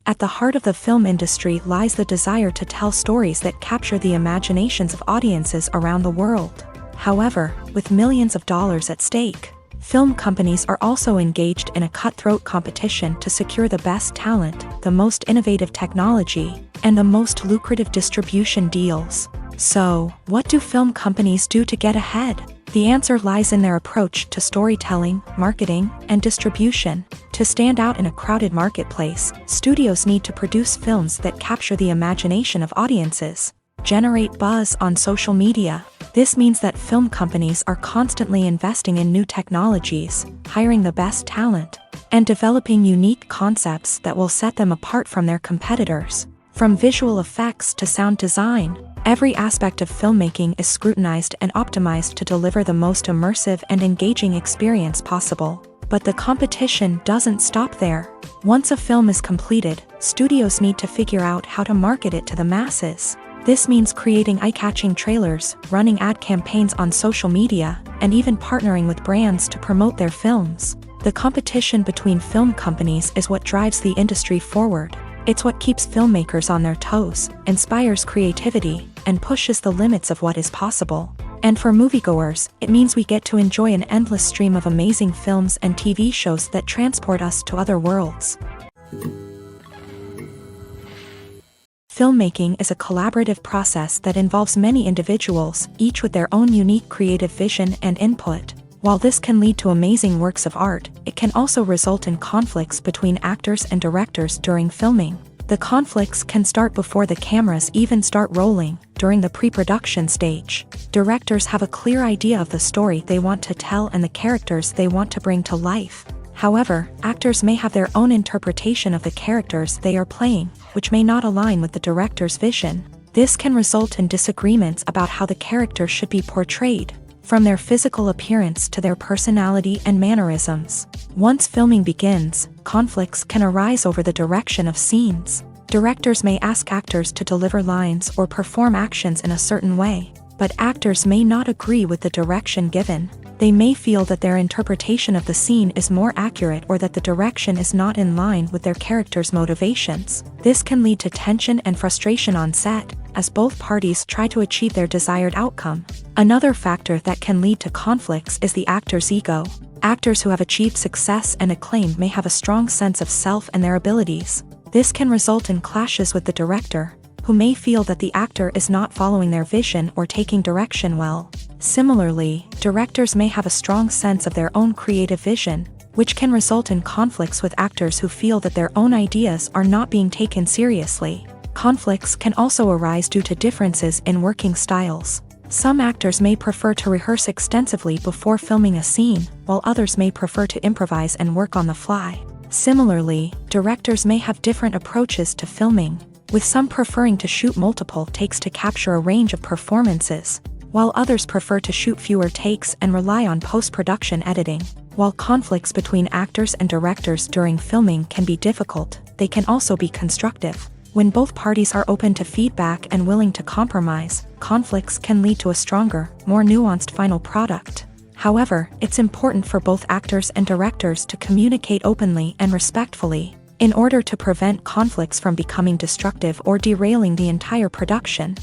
At the heart of the film industry lies the desire to tell stories that capture the imaginations of audiences around the world. However, with millions of dollars at stake, film companies are also engaged in a cutthroat competition to secure the best talent, the most innovative technology, and the most lucrative distribution deals. So, what do film companies do to get ahead? The answer lies in their approach to storytelling, marketing, and distribution. To stand out in a crowded marketplace, studios need to produce films that capture the imagination of audiences, generate buzz on social media. This means that film companies are constantly investing in new technologies, hiring the best talent, and developing unique concepts that will set them apart from their competitors. From visual effects to sound design, every aspect of filmmaking is scrutinized and optimized to deliver the most immersive and engaging experience possible. But the competition doesn't stop there. Once a film is completed, studios need to figure out how to market it to the masses. This means creating eye-catching trailers, running ad campaigns on social media, and even partnering with brands to promote their films. The competition between film companies is what drives the industry forward. It's what keeps filmmakers on their toes, inspires creativity, and pushes the limits of what is possible. And for moviegoers, it means we get to enjoy an endless stream of amazing films and TV shows that transport us to other worlds. Filmmaking is a collaborative process that involves many individuals, each with their own unique creative vision and input. While this can lead to amazing works of art, it can also result in conflicts between actors and directors during filming. The conflicts can start before the cameras even start rolling, during the pre-production stage. Directors have a clear idea of the story they want to tell and the characters they want to bring to life. However, actors may have their own interpretation of the characters they are playing, which may not align with the director's vision. This can result in disagreements about how the character should be portrayed, from their physical appearance to their personality and mannerisms. Once filming begins, conflicts can arise over the direction of scenes. Directors may ask actors to deliver lines or perform actions in a certain way, but actors may not agree with the direction given. They may feel that their interpretation of the scene is more accurate or that the direction is not in line with their character's motivations. This can lead to tension and frustration on set, as both parties try to achieve their desired outcome. Another factor that can lead to conflicts is the actor's ego. Actors who have achieved success and acclaim may have a strong sense of self and their abilities. This can result in clashes with the director, who may feel that the actor is not following their vision or taking direction well. Similarly, directors may have a strong sense of their own creative vision, which can result in conflicts with actors who feel that their own ideas are not being taken seriously. Conflicts can also arise due to differences in working styles. Some actors may prefer to rehearse extensively before filming a scene, while others may prefer to improvise and work on the fly. Similarly, directors may have different approaches to filming, with some preferring to shoot multiple takes to capture a range of performances, while others prefer to shoot fewer takes and rely on post-production editing. While conflicts between actors and directors during filming can be difficult, they can also be constructive. When both parties are open to feedback and willing to compromise, conflicts can lead to a stronger, more nuanced final product. However, it's important for both actors and directors to communicate openly and respectfully, in order to prevent conflicts from becoming destructive or derailing the entire production.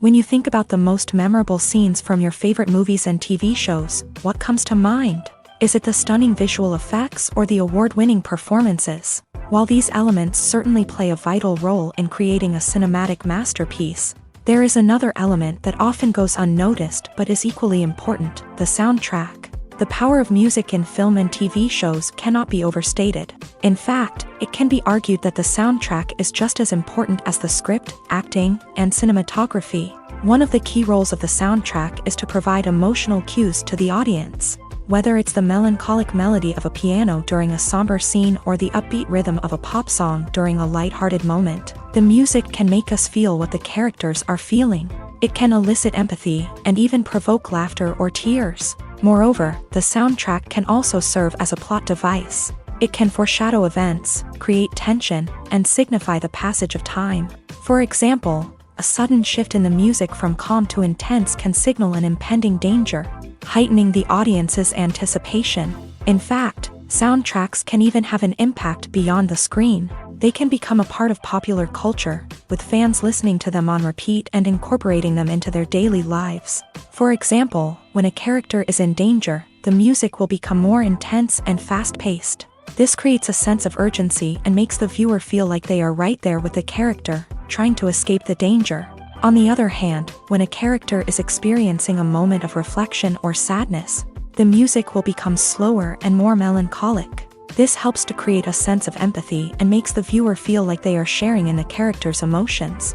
When you think about the most memorable scenes from your favorite movies and TV shows, what comes to mind? Is it the stunning visual effects or the award-winning performances? While these elements certainly play a vital role in creating a cinematic masterpiece, there is another element that often goes unnoticed but is equally important: the soundtrack. The power of music in film and TV shows cannot be overstated. In fact, it can be argued that the soundtrack is just as important as the script, acting, and cinematography. One of the key roles of the soundtrack is to provide emotional cues to the audience. Whether it's the melancholic melody of a piano during a somber scene or the upbeat rhythm of a pop song during a light-hearted moment, the music can make us feel what the characters are feeling. It can elicit empathy and even provoke laughter or tears. Moreover, the soundtrack can also serve as a plot device. It can foreshadow events, create tension, and signify the passage of time. For example, a sudden shift in the music from calm to intense can signal an impending danger, heightening the audience's anticipation. In fact, soundtracks can even have an impact beyond the screen. They can become a part of popular culture, with fans listening to them on repeat and incorporating them into their daily lives. For example, when a character is in danger, the music will become more intense and fast-paced. This creates a sense of urgency and makes the viewer feel like they are right there with the character, trying to escape the danger. On the other hand, when a character is experiencing a moment of reflection or sadness, the music will become slower and more melancholic. This helps to create a sense of empathy and makes the viewer feel like they are sharing in the character's emotions.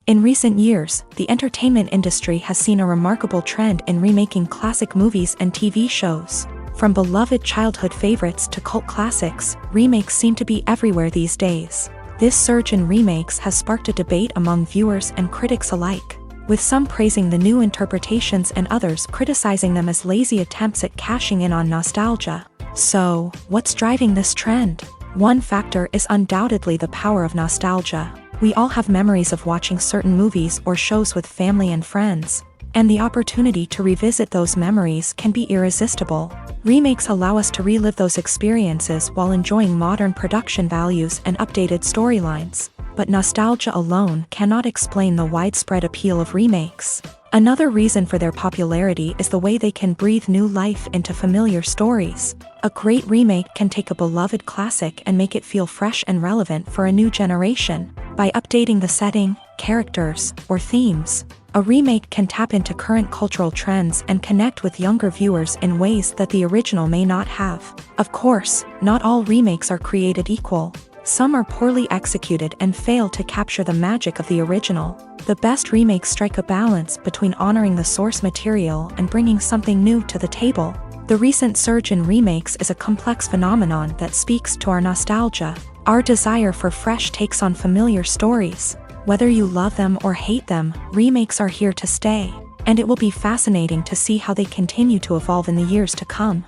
In recent years, the entertainment industry has seen a remarkable trend in remaking classic movies and TV shows. From beloved childhood favorites to cult classics, remakes seem to be everywhere these days. This surge in remakes has sparked a debate among viewers and critics alike, with some praising the new interpretations and others criticizing them as lazy attempts at cashing in on nostalgia. So, what's driving this trend? One factor is undoubtedly the power of nostalgia. We all have memories of watching certain movies or shows with family and friends, and the opportunity to revisit those memories can be irresistible. Remakes allow us to relive those experiences while enjoying modern production values and updated storylines. But nostalgia alone cannot explain the widespread appeal of remakes. Another reason for their popularity is the way they can breathe new life into familiar stories. A great remake can take a beloved classic and make it feel fresh and relevant for a new generation. By updating the setting, characters, or themes, a remake can tap into current cultural trends and connect with younger viewers in ways that the original may not have. Of course, not all remakes are created equal. Some are poorly executed and fail to capture the magic of the original. The best remakes strike a balance between honoring the source material and bringing something new to the table. The recent surge in remakes is a complex phenomenon that speaks to our nostalgia, our desire for fresh takes on familiar stories. Whether you love them or hate them, remakes are here to stay, and it will be fascinating to see how they continue to evolve in the years to come.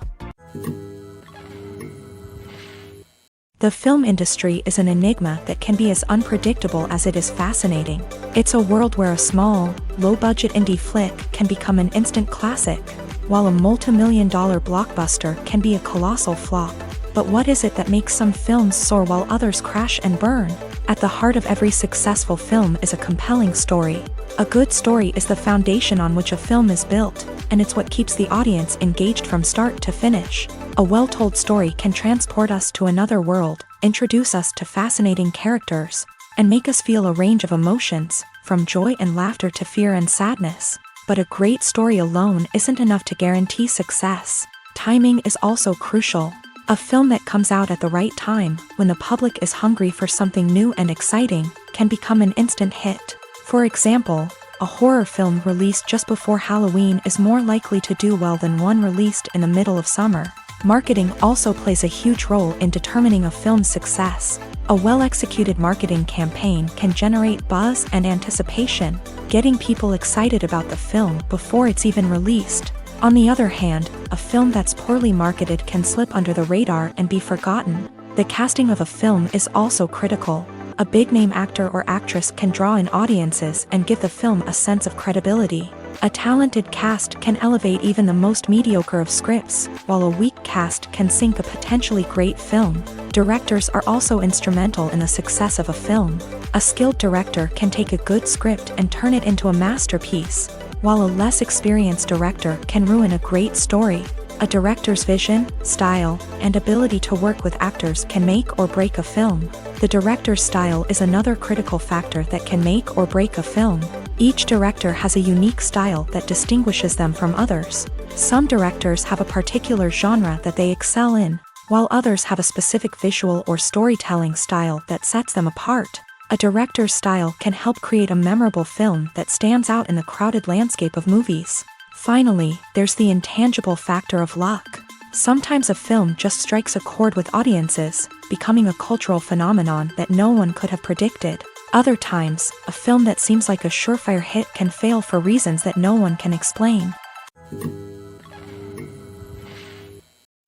The film industry is an enigma that can be as unpredictable as it is fascinating. It's a world where a small, low-budget indie flick can become an instant classic, while a multi-million-dollar blockbuster can be a colossal flop. But what is it that makes some films soar while others crash and burn? At the heart of every successful film is a compelling story. A good story is the foundation on which a film is built, and it's what keeps the audience engaged from start to finish. A well-told story can transport us to another world, introduce us to fascinating characters, and make us feel a range of emotions, from joy and laughter to fear and sadness. But a great story alone isn't enough to guarantee success. Timing is also crucial. A film that comes out at the right time, when the public is hungry for something new and exciting, can become an instant hit. For example, a horror film released just before Halloween is more likely to do well than one released in the middle of summer. Marketing also plays a huge role in determining a film's success. A well-executed marketing campaign can generate buzz and anticipation, getting people excited about the film before it's even released. On the other hand, a film that's poorly marketed can slip under the radar and be forgotten. The casting of a film is also critical. A big-name actor or actress can draw in audiences and give the film a sense of credibility. A talented cast can elevate even the most mediocre of scripts, while a weak cast can sink a potentially great film. Directors are also instrumental in the success of a film. A skilled director can take a good script and turn it into a masterpiece, while a less experienced director can ruin a great story. A director's vision, style, and ability to work with actors can make or break a film. The director's style is another critical factor that can make or break a film. Each director has a unique style that distinguishes them from others. Some directors have a particular genre that they excel in, while others have a specific visual or storytelling style that sets them apart. A director's style can help create a memorable film that stands out in the crowded landscape of movies. Finally, there's the intangible factor of luck. Sometimes a film just strikes a chord with audiences, becoming a cultural phenomenon that no one could have predicted. Other times, a film that seems like a surefire hit can fail for reasons that no one can explain.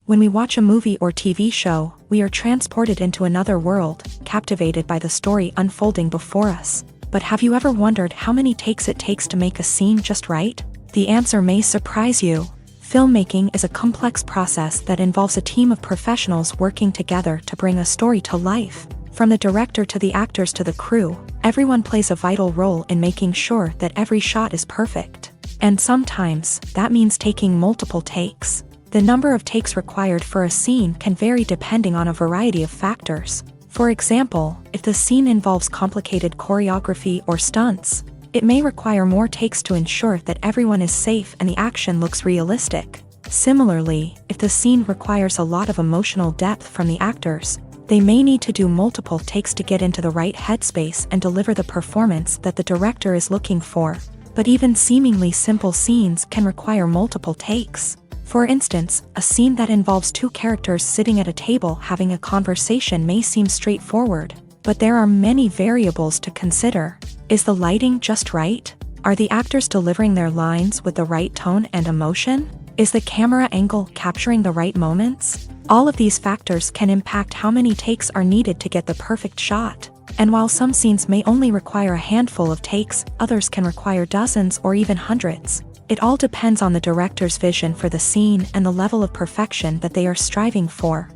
When we watch a movie or TV show, we are transported into another world, captivated by the story unfolding before us. But have you ever wondered how many takes it takes to make a scene just right? The answer may surprise you. Filmmaking is a complex process that involves a team of professionals working together to bring a story to life. From the director to the actors to the crew, everyone plays a vital role in making sure that every shot is perfect. And sometimes, that means taking multiple takes. The number of takes required for a scene can vary depending on a variety of factors. For example, if the scene involves complicated choreography or stunts, it may require more takes to ensure that everyone is safe and the action looks realistic. Similarly, if the scene requires a lot of emotional depth from the actors, they may need to do multiple takes to get into the right headspace and deliver the performance that the director is looking for. But even seemingly simple scenes can require multiple takes. For instance, a scene that involves two characters sitting at a table having a conversation may seem straightforward, but there are many variables to consider. Is the lighting just right? Are the actors delivering their lines with the right tone and emotion? Is the camera angle capturing the right moments? All of these factors can impact how many takes are needed to get the perfect shot. And while some scenes may only require a handful of takes, others can require dozens or even hundreds. It all depends on the director's vision for the scene and the level of perfection that they are striving for.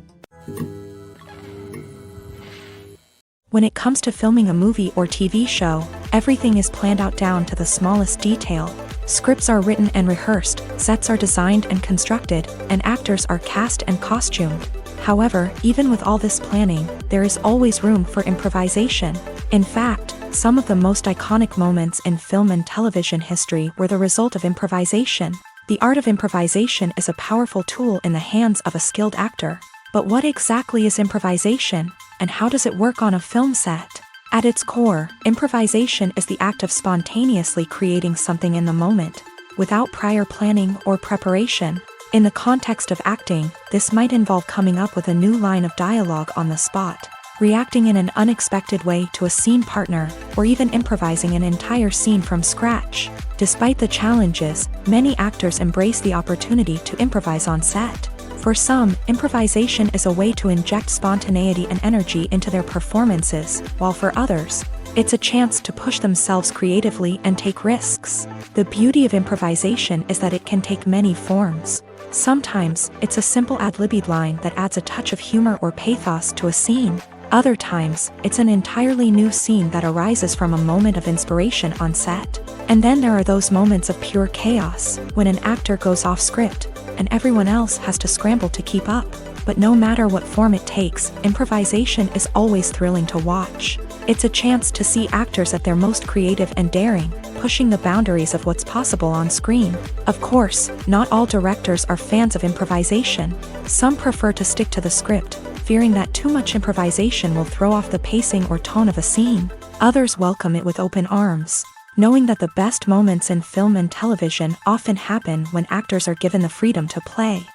When it comes to filming a movie or TV show, everything is planned out down to the smallest detail. Scripts are written and rehearsed, sets are designed and constructed, and actors are cast and costumed. However, even with all this planning, there is always room for improvisation. In fact, some of the most iconic moments in film and television history were the result of improvisation. The art of improvisation is a powerful tool in the hands of a skilled actor. But what exactly is improvisation, and how does it work on a film set? At its core, improvisation is the act of spontaneously creating something in the moment, without prior planning or preparation. In the context of acting, this might involve coming up with a new line of dialogue on the spot, reacting in an unexpected way to a scene partner, or even improvising an entire scene from scratch. Despite the challenges, many actors embrace the opportunity to improvise on set. For some, improvisation is a way to inject spontaneity and energy into their performances, while for others, it's a chance to push themselves creatively and take risks. The beauty of improvisation is that it can take many forms. Sometimes, it's a simple ad-libbed line that adds a touch of humor or pathos to a scene. Other times, it's an entirely new scene that arises from a moment of inspiration on set. And then there are those moments of pure chaos, when an actor goes off script, and everyone else has to scramble to keep up. But no matter what form it takes, improvisation is always thrilling to watch. It's a chance to see actors at their most creative and daring, pushing the boundaries of what's possible on screen. Of course, not all directors are fans of improvisation. Some prefer to stick to the script, fearing that too much improvisation will throw off the pacing or tone of a scene. Others welcome it with open arms, knowing that the best moments in film and television often happen when actors are given the freedom to play.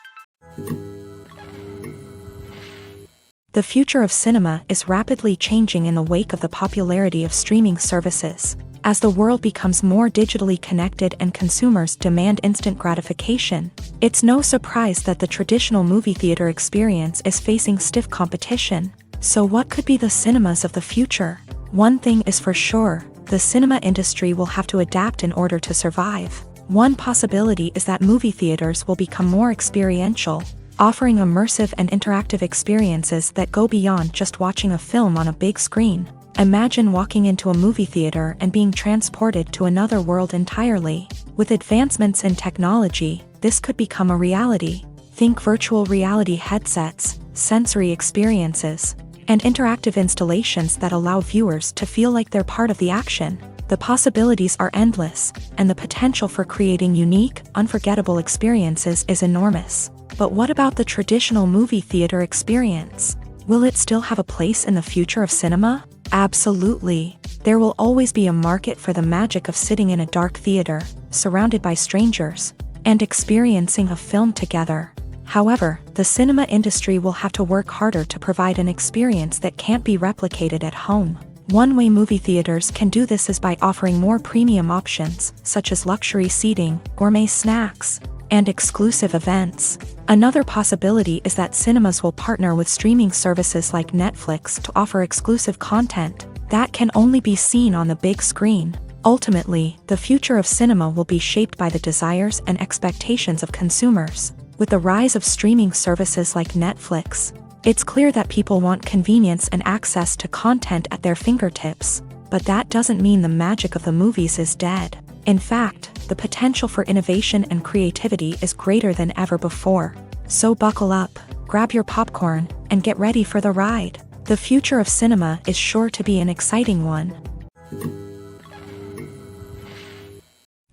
The future of cinema is rapidly changing in the wake of the popularity of streaming services. As the world becomes more digitally connected and consumers demand instant gratification, it's no surprise that the traditional movie theater experience is facing stiff competition. So what could be the cinemas of the future? One thing is for sure, the cinema industry will have to adapt in order to survive. One possibility is that movie theaters will become more experiential, offering immersive and interactive experiences that go beyond just watching a film on a big screen. Imagine walking into a movie theater and being transported to another world entirely. With advancements in technology, this could become a reality. Think virtual reality headsets, sensory experiences, and interactive installations that allow viewers to feel like they're part of the action. The possibilities are endless, and the potential for creating unique, unforgettable experiences is enormous. But what about the traditional movie theater experience? Will it still have a place in the future of cinema? Absolutely. There will always be a market for the magic of sitting in a dark theater, surrounded by strangers, and experiencing a film together. However, the cinema industry will have to work harder to provide an experience that can't be replicated at home. One way movie theaters can do this is by offering more premium options, such as luxury seating, gourmet snacks, and exclusive events. Another possibility is that cinemas will partner with streaming services like Netflix to offer exclusive content that can only be seen on the big screen. Ultimately, the future of cinema will be shaped by the desires and expectations of consumers. With the rise of streaming services like Netflix, it's clear that people want convenience and access to content at their fingertips. But that doesn't mean the magic of the movies is dead. In fact, the potential for innovation and creativity is greater than ever before. So buckle up, grab your popcorn, and get ready for the ride. The future of cinema is sure to be an exciting one.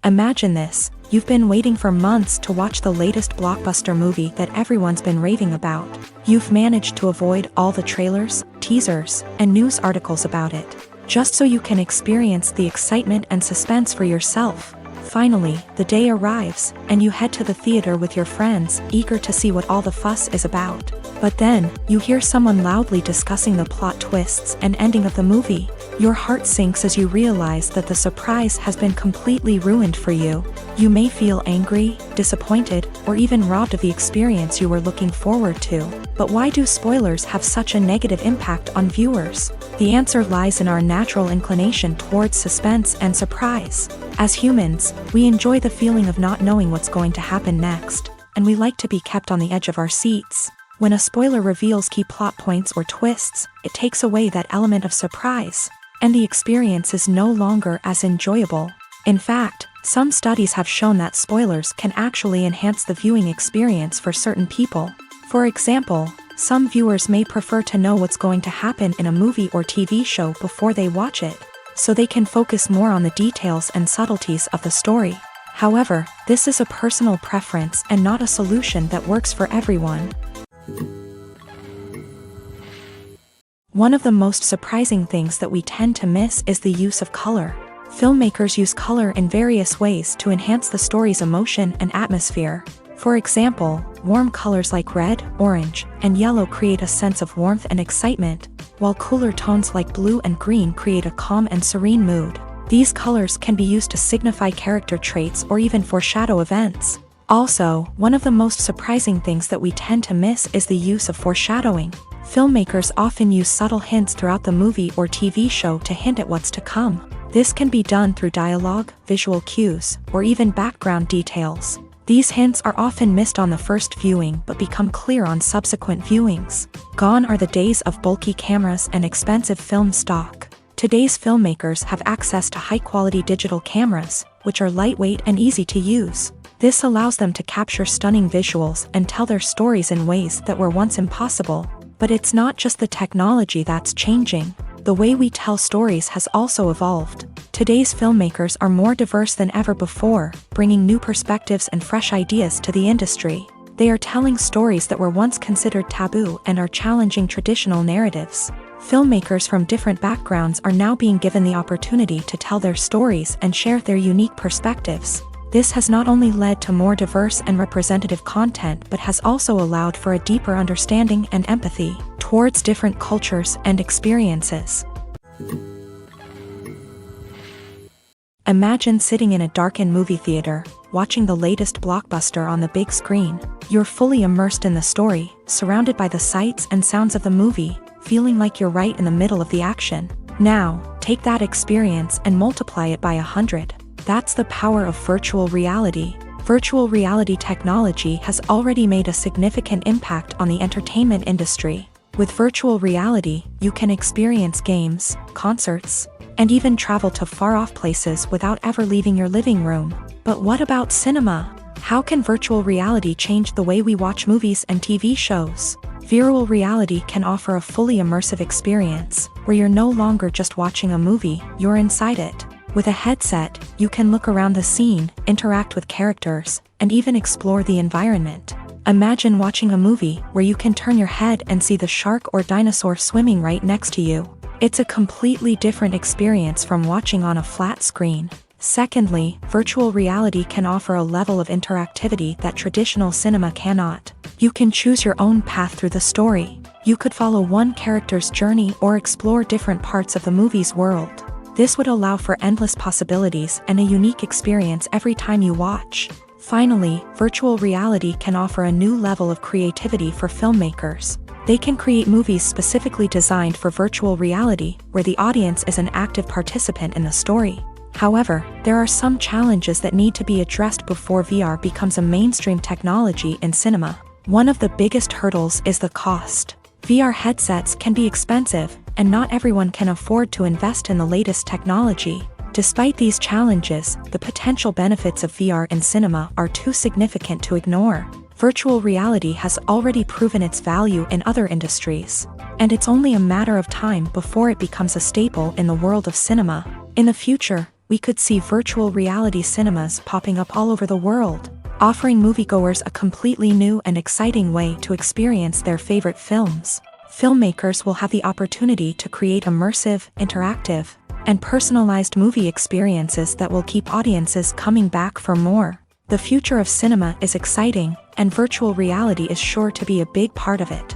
Imagine this, you've been waiting for months to watch the latest blockbuster movie that everyone's been raving about. You've managed to avoid all the trailers, teasers, and news articles about it, just so you can experience the excitement and suspense for yourself. Finally, the day arrives, and you head to the theater with your friends, eager to see what all the fuss is about. But then, you hear someone loudly discussing the plot twists and ending of the movie. Your heart sinks as you realize that the surprise has been completely ruined for you. You may feel angry, disappointed, or even robbed of the experience you were looking forward to. But why do spoilers have such a negative impact on viewers? The answer lies in our natural inclination towards suspense and surprise. As humans, we enjoy the feeling of not knowing what's going to happen next, and we like to be kept on the edge of our seats. When a spoiler reveals key plot points or twists, it takes away that element of surprise, and the experience is no longer as enjoyable. In fact, some studies have shown that spoilers can actually enhance the viewing experience for certain people. For example, some viewers may prefer to know what's going to happen in a movie or TV show before they watch it, so they can focus more on the details and subtleties of the story. However, this is a personal preference and not a solution that works for everyone. One of the most surprising things that we tend to miss is the use of color. Filmmakers use color in various ways to enhance the story's emotion and atmosphere. For example, warm colors like red, orange, and yellow create a sense of warmth and excitement, while cooler tones like blue and green create a calm and serene mood. These colors can be used to signify character traits or even foreshadow events. Also, one of the most surprising things that we tend to miss is the use of foreshadowing. Filmmakers often use subtle hints throughout the movie or TV show to hint at what's to come. This can be done through dialogue, visual cues, or even background details. These hints are often missed on the first viewing but become clear on subsequent viewings. Gone are the days of bulky cameras and expensive film stock. Today's filmmakers have access to high-quality digital cameras, which are lightweight and easy to use. This allows them to capture stunning visuals and tell their stories in ways that were once impossible. But it's not just the technology that's changing. The way we tell stories has also evolved. Today's filmmakers are more diverse than ever before, bringing new perspectives and fresh ideas to the industry. They are telling stories that were once considered taboo and are challenging traditional narratives. Filmmakers from different backgrounds are now being given the opportunity to tell their stories and share their unique perspectives. This has not only led to more diverse and representative content but has also allowed for a deeper understanding and empathy towards different cultures and experiences. Imagine sitting in a darkened movie theater, watching the latest blockbuster on the big screen. You're fully immersed in the story, surrounded by the sights and sounds of the movie, feeling like you're right in the middle of the action. Now, take that experience and multiply it by 100. That's the power of virtual reality. Virtual reality technology has already made a significant impact on the entertainment industry. With virtual reality, you can experience games, concerts, and even travel to far-off places without ever leaving your living room. But what about cinema? How can virtual reality change the way we watch movies and TV shows? Virtual reality can offer a fully immersive experience, where you're no longer just watching a movie, you're inside it. With a headset, you can look around the scene, interact with characters, and even explore the environment. Imagine watching a movie where you can turn your head and see the shark or dinosaur swimming right next to you. It's a completely different experience from watching on a flat screen. Secondly, virtual reality can offer a level of interactivity that traditional cinema cannot. You can choose your own path through the story. You could follow one character's journey or explore different parts of the movie's world. This would allow for endless possibilities and a unique experience every time you watch. Finally, virtual reality can offer a new level of creativity for filmmakers. They can create movies specifically designed for virtual reality, where the audience is an active participant in the story. However, there are some challenges that need to be addressed before VR becomes a mainstream technology in cinema. One of the biggest hurdles is the cost. VR headsets can be expensive, and not everyone can afford to invest in the latest technology. Despite these challenges, the potential benefits of VR in cinema are too significant to ignore. Virtual reality has already proven its value in other industries, and it's only a matter of time before it becomes a staple in the world of cinema. In the future, we could see virtual reality cinemas popping up all over the world, offering moviegoers a completely new and exciting way to experience their favorite films. Filmmakers will have the opportunity to create immersive, interactive, and personalized movie experiences that will keep audiences coming back for more. The future of cinema is exciting, and virtual reality is sure to be a big part of it.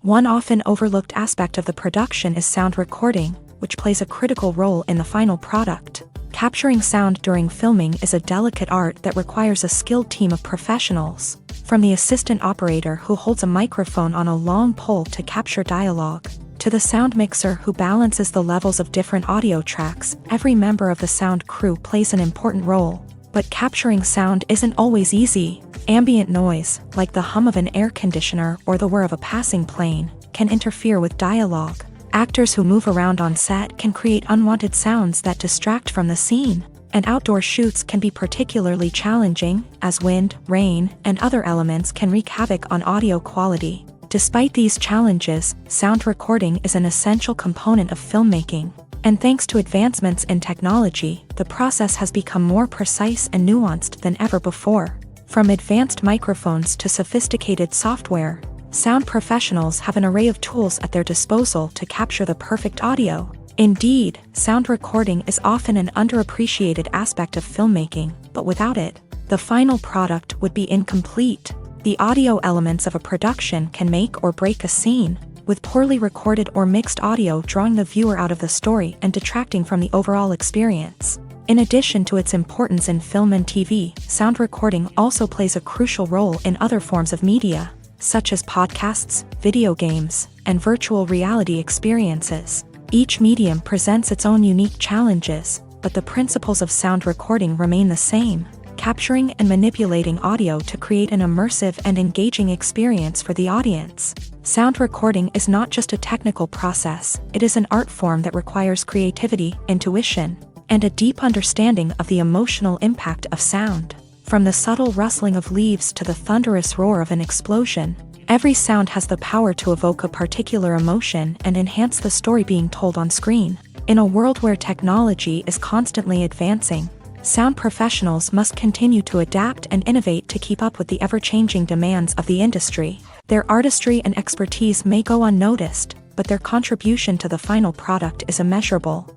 One often overlooked aspect of the production is sound recording, which plays a critical role in the final product. Capturing sound during filming is a delicate art that requires a skilled team of professionals. From the assistant operator who holds a microphone on a long pole to capture dialogue, to the sound mixer who balances the levels of different audio tracks, every member of the sound crew plays an important role. But capturing sound isn't always easy. Ambient noise, like the hum of an air conditioner or the whir of a passing plane, can interfere with dialogue. Actors who move around on set can create unwanted sounds that distract from the scene. And outdoor shoots can be particularly challenging, as wind, rain, and other elements can wreak havoc on audio quality. Despite these challenges, sound recording is an essential component of filmmaking. And thanks to advancements in technology, the process has become more precise and nuanced than ever before. From advanced microphones to sophisticated software, sound professionals have an array of tools at their disposal to capture the perfect audio. Indeed, sound recording is often an underappreciated aspect of filmmaking, but without it, the final product would be incomplete. The audio elements of a production can make or break a scene, with poorly recorded or mixed audio drawing the viewer out of the story and detracting from the overall experience. In addition to its importance in film and TV, sound recording also plays a crucial role in other forms of media, such as podcasts, video games, and virtual reality experiences. Each medium presents its own unique challenges, but the principles of sound recording remain the same, capturing and manipulating audio to create an immersive and engaging experience for the audience. Sound recording is not just a technical process, it is an art form that requires creativity, intuition, and a deep understanding of the emotional impact of sound. From the subtle rustling of leaves to the thunderous roar of an explosion, every sound has the power to evoke a particular emotion and enhance the story being told on screen. In a world where technology is constantly advancing, sound professionals must continue to adapt and innovate to keep up with the ever-changing demands of the industry. Their artistry and expertise may go unnoticed, but their contribution to the final product is immeasurable.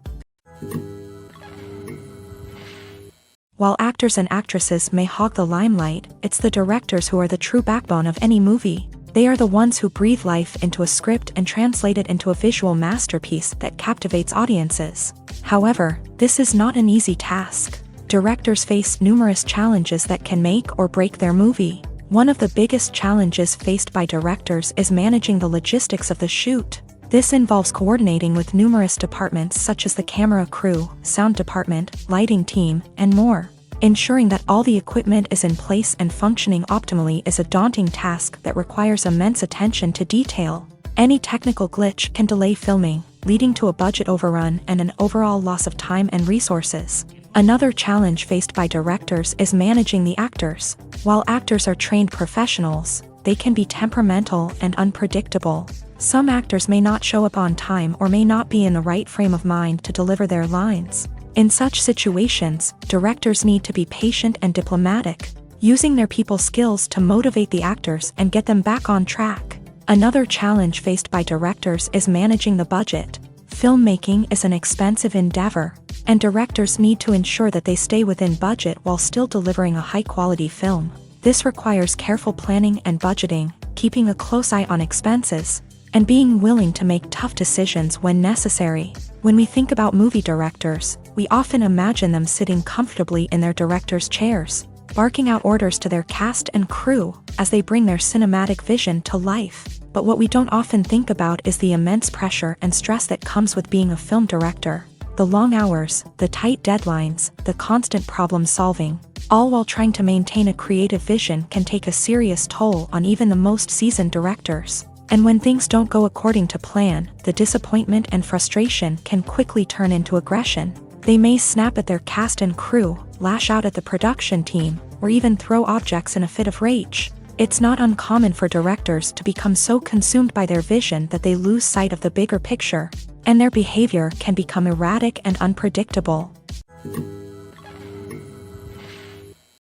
While actors and actresses may hog the limelight, it's the directors who are the true backbone of any movie. They are the ones who breathe life into a script and translate it into a visual masterpiece that captivates audiences. However, this is not an easy task. Directors face numerous challenges that can make or break their movie. One of the biggest challenges faced by directors is managing the logistics of the shoot. This involves coordinating with numerous departments such as the camera crew, sound department, lighting team, and more. Ensuring that all the equipment is in place and functioning optimally is a daunting task that requires immense attention to detail. Any technical glitch can delay filming, leading to a budget overrun and an overall loss of time and resources. Another challenge faced by directors is managing the actors. While actors are trained professionals, they can be temperamental and unpredictable. Some actors may not show up on time or may not be in the right frame of mind to deliver their lines. In such situations, directors need to be patient and diplomatic, using their people skills to motivate the actors and get them back on track. Another challenge faced by directors is managing the budget. Filmmaking is an expensive endeavor, and directors need to ensure that they stay within budget while still delivering a high-quality film. This requires careful planning and budgeting, keeping a close eye on expenses, and being willing to make tough decisions when necessary. When we think about movie directors, we often imagine them sitting comfortably in their director's chairs, barking out orders to their cast and crew as they bring their cinematic vision to life. But what we don't often think about is the immense pressure and stress that comes with being a film director. The long hours, the tight deadlines, the constant problem solving, all while trying to maintain a creative vision can take a serious toll on even the most seasoned directors. And when things don't go according to plan, the disappointment and frustration can quickly turn into aggression. They may snap at their cast and crew, lash out at the production team, or even throw objects in a fit of rage. It's not uncommon for directors to become so consumed by their vision that they lose sight of the bigger picture, and their behavior can become erratic and unpredictable.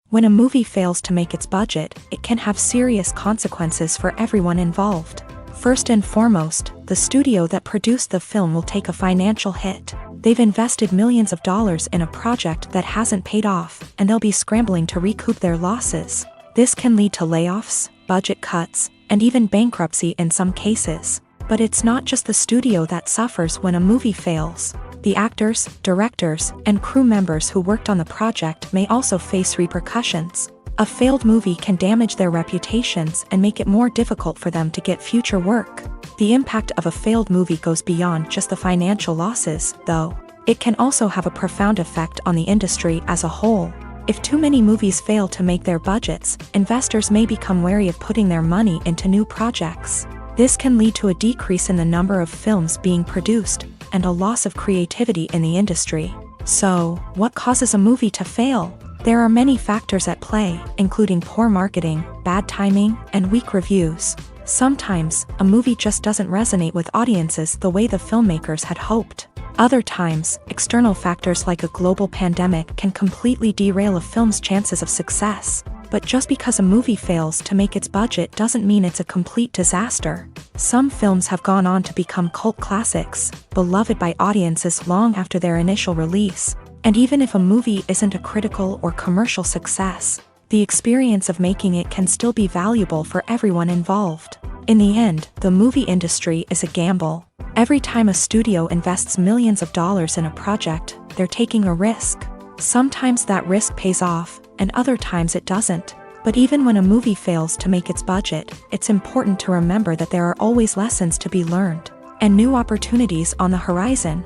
When a movie fails to make its budget, it can have serious consequences for everyone involved. First and foremost, the studio that produced the film will take a financial hit. They've invested millions of dollars in a project that hasn't paid off, and they'll be scrambling to recoup their losses. This can lead to layoffs, budget cuts, and even bankruptcy in some cases. But it's not just the studio that suffers when a movie fails. The actors, directors, and crew members who worked on the project may also face repercussions. A failed movie can damage their reputations and make it more difficult for them to get future work. The impact of a failed movie goes beyond just the financial losses, though. It can also have a profound effect on the industry as a whole. If too many movies fail to make their budgets, investors may become wary of putting their money into new projects. This can lead to a decrease in the number of films being produced, and a loss of creativity in the industry. So, what causes a movie to fail? There are many factors at play, including poor marketing, bad timing, and weak reviews. Sometimes, a movie just doesn't resonate with audiences the way the filmmakers had hoped. Other times, external factors like a global pandemic can completely derail a film's chances of success. But just because a movie fails to make its budget doesn't mean it's a complete disaster. Some films have gone on to become cult classics, beloved by audiences long after their initial release. And even if a movie isn't a critical or commercial success, the experience of making it can still be valuable for everyone involved. In the end, the movie industry is a gamble. Every time a studio invests millions of dollars in a project, they're taking a risk. Sometimes that risk pays off, and other times it doesn't. But even when a movie fails to make its budget, it's important to remember that there are always lessons to be learned, and new opportunities on the horizon.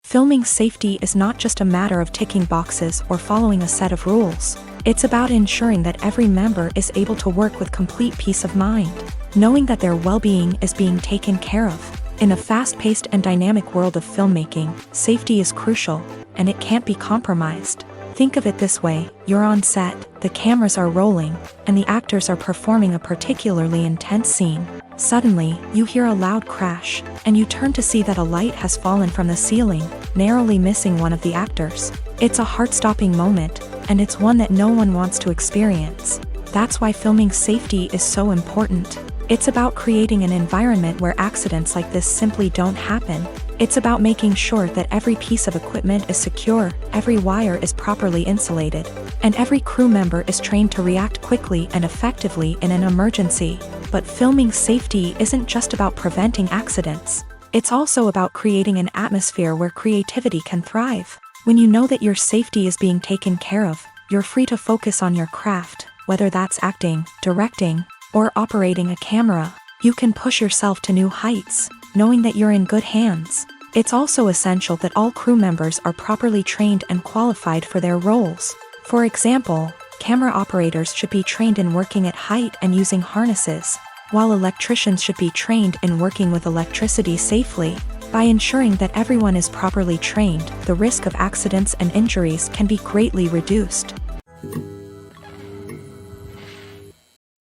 Filming safety is not just a matter of ticking boxes or following a set of rules. It's about ensuring that every member is able to work with complete peace of mind, knowing that their well-being is being taken care of. In a fast-paced and dynamic world of filmmaking, safety is crucial, and it can't be compromised. Think of it this way: you're on set, the cameras are rolling, and the actors are performing a particularly intense scene. Suddenly, you hear a loud crash, and you turn to see that a light has fallen from the ceiling, narrowly missing one of the actors. It's a heart-stopping moment, and it's one that no one wants to experience. That's why filming safety is so important. It's about creating an environment where accidents like this simply don't happen. It's about making sure that every piece of equipment is secure, every wire is properly insulated, and every crew member is trained to react quickly and effectively in an emergency. But filming safety isn't just about preventing accidents. It's also about creating an atmosphere where creativity can thrive. When you know that your safety is being taken care of, you're free to focus on your craft, whether that's acting, directing, or operating a camera. You can push yourself to new heights, knowing that you're in good hands. It's also essential that all crew members are properly trained and qualified for their roles. For example, camera operators should be trained in working at height and using harnesses, while electricians should be trained in working with electricity safely. By ensuring that everyone is properly trained, the risk of accidents and injuries can be greatly reduced.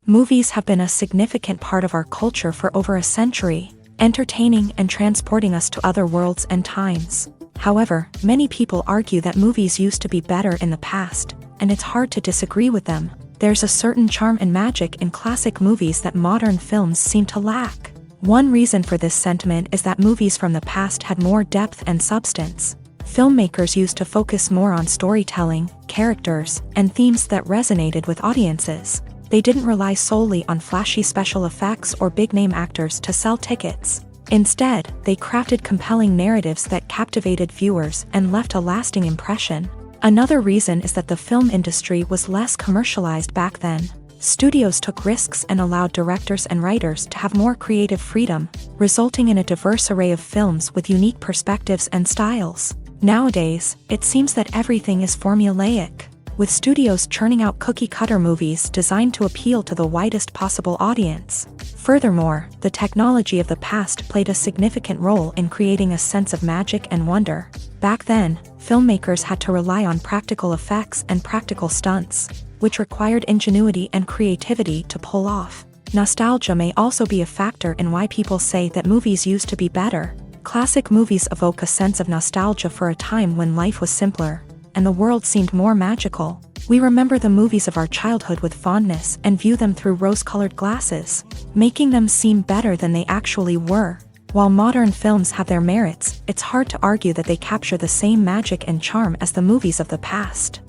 Movies have been a significant part of our culture for over a century, entertaining and transporting us to other worlds and times. However, many people argue that movies used to be better in the past, and it's hard to disagree with them. There's a certain charm and magic in classic movies that modern films seem to lack. One reason for this sentiment is that movies from the past had more depth and substance. Filmmakers used to focus more on storytelling, characters, and themes that resonated with audiences. They didn't rely solely on flashy special effects or big-name actors to sell tickets. Instead, they crafted compelling narratives that captivated viewers and left a lasting impression. Another reason is that the film industry was less commercialized back then. Studios took risks and allowed directors and writers to have more creative freedom, resulting in a diverse array of films with unique perspectives and styles. Nowadays, it seems that everything is formulaic, with studios churning out cookie-cutter movies designed to appeal to the widest possible audience. Furthermore, the technology of the past played a significant role in creating a sense of magic and wonder. Back then, filmmakers had to rely on practical effects and practical stunts, which required ingenuity and creativity to pull off. Nostalgia may also be a factor in why people say that movies used to be better. Classic movies evoke a sense of nostalgia for a time when life was simpler, and the world seemed more magical. We remember the movies of our childhood with fondness and view them through rose-colored glasses, making them seem better than they actually were. While modern films have their merits, it's hard to argue that they capture the same magic and charm as the movies of the past.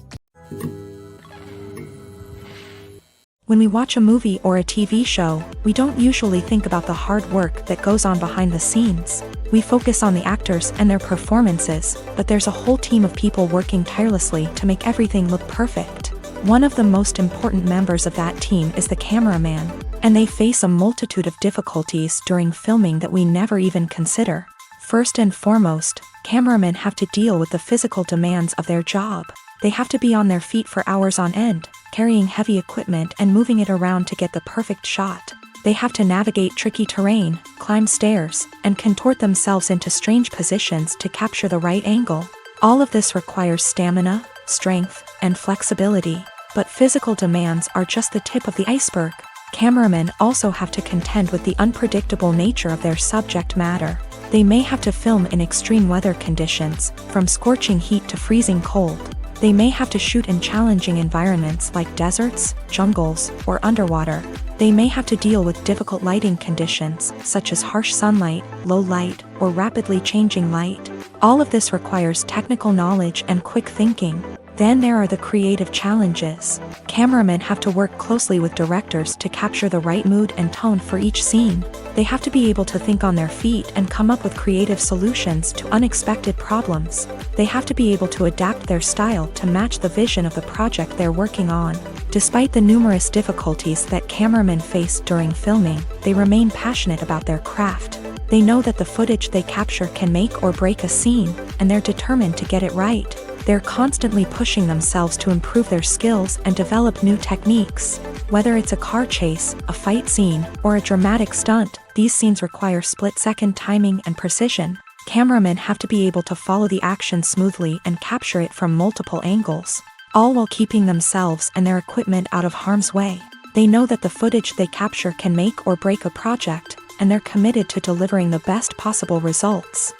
When we watch a movie or a TV show, we don't usually think about the hard work that goes on behind the scenes. We focus on the actors and their performances, but there's a whole team of people working tirelessly to make everything look perfect. One of the most important members of that team is the cameraman, and they face a multitude of difficulties during filming that we never even consider. First and foremost, cameramen have to deal with the physical demands of their job. They have to be on their feet for hours on end, carrying heavy equipment and moving it around to get the perfect shot. They have to navigate tricky terrain, climb stairs, and contort themselves into strange positions to capture the right angle. All of this requires stamina, strength, and flexibility. But physical demands are just the tip of the iceberg. Cameramen also have to contend with the unpredictable nature of their subject matter. They may have to film in extreme weather conditions, from scorching heat to freezing cold. They may have to shoot in challenging environments like deserts, jungles, or underwater. They may have to deal with difficult lighting conditions, such as harsh sunlight, low light, or rapidly changing light. All of this requires technical knowledge and quick thinking. Then there are the creative challenges. Cameramen have to work closely with directors to capture the right mood and tone for each scene. They have to be able to think on their feet and come up with creative solutions to unexpected problems. They have to be able to adapt their style to match the vision of the project they're working on. Despite the numerous difficulties that cameramen face during filming, they remain passionate about their craft. They know that the footage they capture can make or break a scene, and they're determined to get it right. They're constantly pushing themselves to improve their skills and develop new techniques. Whether it's a car chase, a fight scene, or a dramatic stunt, these scenes require split-second timing and precision. Cameramen have to be able to follow the action smoothly and capture it from multiple angles, all while keeping themselves and their equipment out of harm's way. They know that the footage they capture can make or break a project, and they're committed to delivering the best possible results.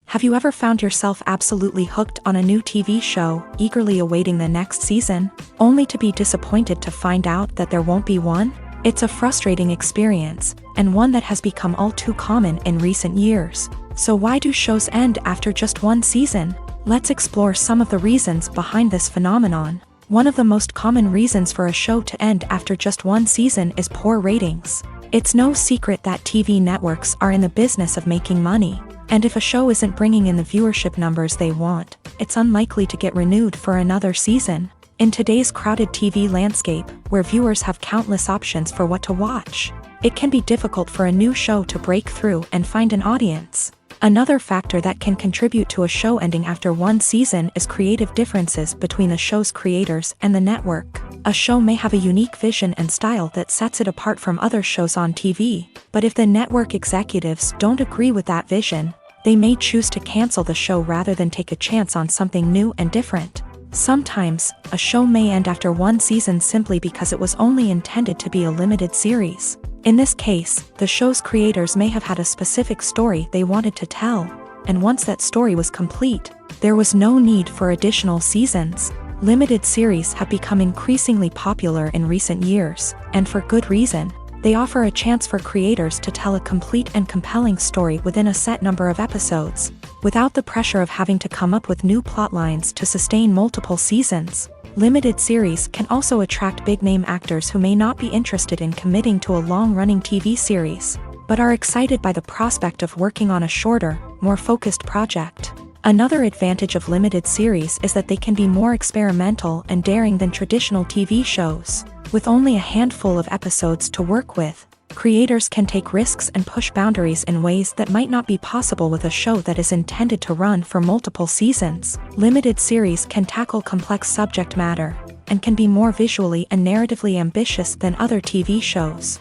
Have you ever found yourself absolutely hooked on a new TV show, eagerly awaiting the next season, only to be disappointed to find out that there won't be one? It's a frustrating experience, and one that has become all too common in recent years. So why do shows end after just one season? Let's explore some of the reasons behind this phenomenon. One of the most common reasons for a show to end after just one season is poor ratings. It's no secret that TV networks are in the business of making money. And if a show isn't bringing in the viewership numbers they want, it's unlikely to get renewed for another season. In today's crowded TV landscape, where viewers have countless options for what to watch, it can be difficult for a new show to break through and find an audience. Another factor that can contribute to a show ending after one season is creative differences between the show's creators and the network. A show may have a unique vision and style that sets it apart from other shows on TV, but if the network executives don't agree with that vision, they may choose to cancel the show rather than take a chance on something new and different. Sometimes, a show may end after one season simply because it was only intended to be a limited series. In this case, the show's creators may have had a specific story they wanted to tell, and once that story was complete, there was no need for additional seasons. Limited series have become increasingly popular in recent years, and for good reason. They offer a chance for creators to tell a complete and compelling story within a set number of episodes, without the pressure of having to come up with new plot lines to sustain multiple seasons. Limited series can also attract big-name actors who may not be interested in committing to a long-running TV series, but are excited by the prospect of working on a shorter, more focused project. Another advantage of limited series is that they can be more experimental and daring than traditional TV shows. With only a handful of episodes to work with, creators can take risks and push boundaries in ways that might not be possible with a show that is intended to run for multiple seasons. Limited series can tackle complex subject matter, and can be more visually and narratively ambitious than other TV shows.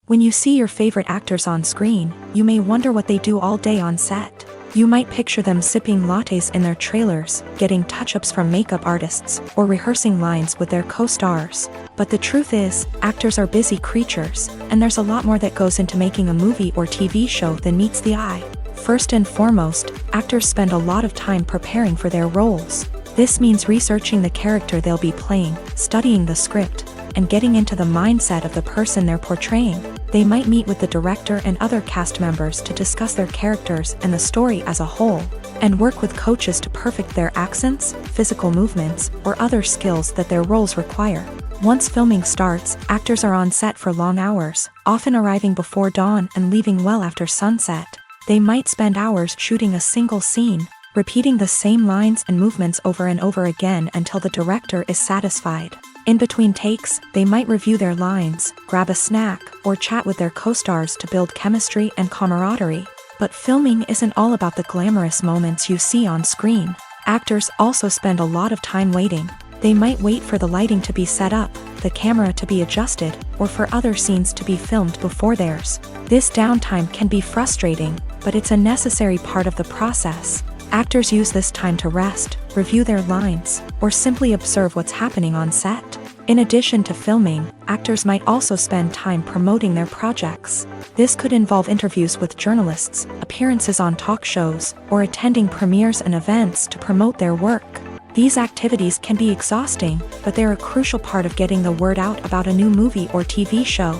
When you see your favorite actors on screen, you may wonder what they do all day on set. You might picture them sipping lattes in their trailers, getting touch-ups from makeup artists, or rehearsing lines with their co-stars. But the truth is, actors are busy creatures, and there's a lot more that goes into making a movie or TV show than meets the eye. First and foremost, actors spend a lot of time preparing for their roles. This means researching the character they'll be playing, studying the script, and getting into the mindset of the person they're portraying. They might meet with the director and other cast members to discuss their characters and the story as a whole, and work with coaches to perfect their accents, physical movements, or other skills that their roles require. Once filming starts, actors are on set for long hours, often arriving before dawn and leaving well after sunset. They might spend hours shooting a single scene, repeating the same lines and movements over and over again until the director is satisfied. In between takes, they might review their lines, grab a snack, or chat with their co-stars to build chemistry and camaraderie. But filming isn't all about the glamorous moments you see on screen. Actors also spend a lot of time waiting. They might wait for the lighting to be set up, the camera to be adjusted, or for other scenes to be filmed before theirs. This downtime can be frustrating, but it's a necessary part of the process. Actors use this time to rest, review their lines, or simply observe what's happening on set. In addition to filming, actors might also spend time promoting their projects. This could involve interviews with journalists, appearances on talk shows, or attending premieres and events to promote their work. These activities can be exhausting, but they're a crucial part of getting the word out about a new movie or TV show.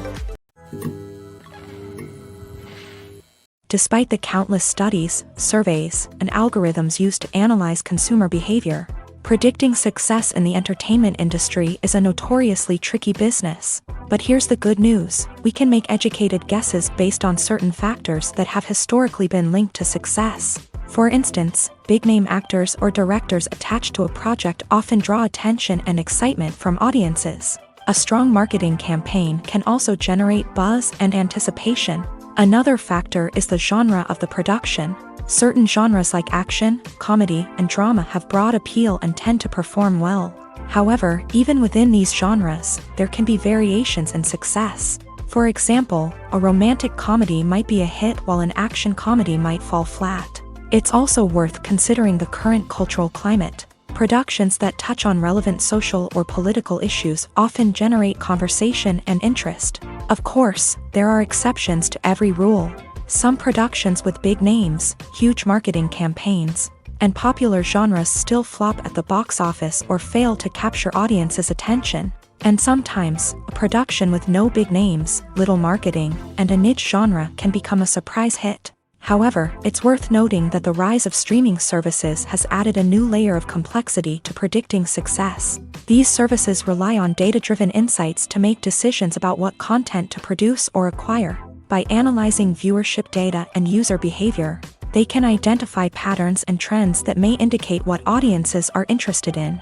Despite the countless studies, surveys, and algorithms used to analyze consumer behavior, predicting success in the entertainment industry is a notoriously tricky business. But here's the good news: we can make educated guesses based on certain factors that have historically been linked to success. For instance, big-name actors or directors attached to a project often draw attention and excitement from audiences. A strong marketing campaign can also generate buzz and anticipation. Another factor is the genre of the production. Certain genres like action, comedy, and drama have broad appeal and tend to perform well. However, even within these genres, there can be variations in success. For example, a romantic comedy might be a hit while an action comedy might fall flat. It's also worth considering the current cultural climate. Productions that touch on relevant social or political issues often generate conversation and interest. Of course, there are exceptions to every rule. Some productions with big names, huge marketing campaigns, and popular genres still flop at the box office or fail to capture audiences' attention. And sometimes, a production with no big names, little marketing, and a niche genre can become a surprise hit. However, it's worth noting that the rise of streaming services has added a new layer of complexity to predicting success. These services rely on data-driven insights to make decisions about what content to produce or acquire. By analyzing viewership data and user behavior, they can identify patterns and trends that may indicate what audiences are interested in.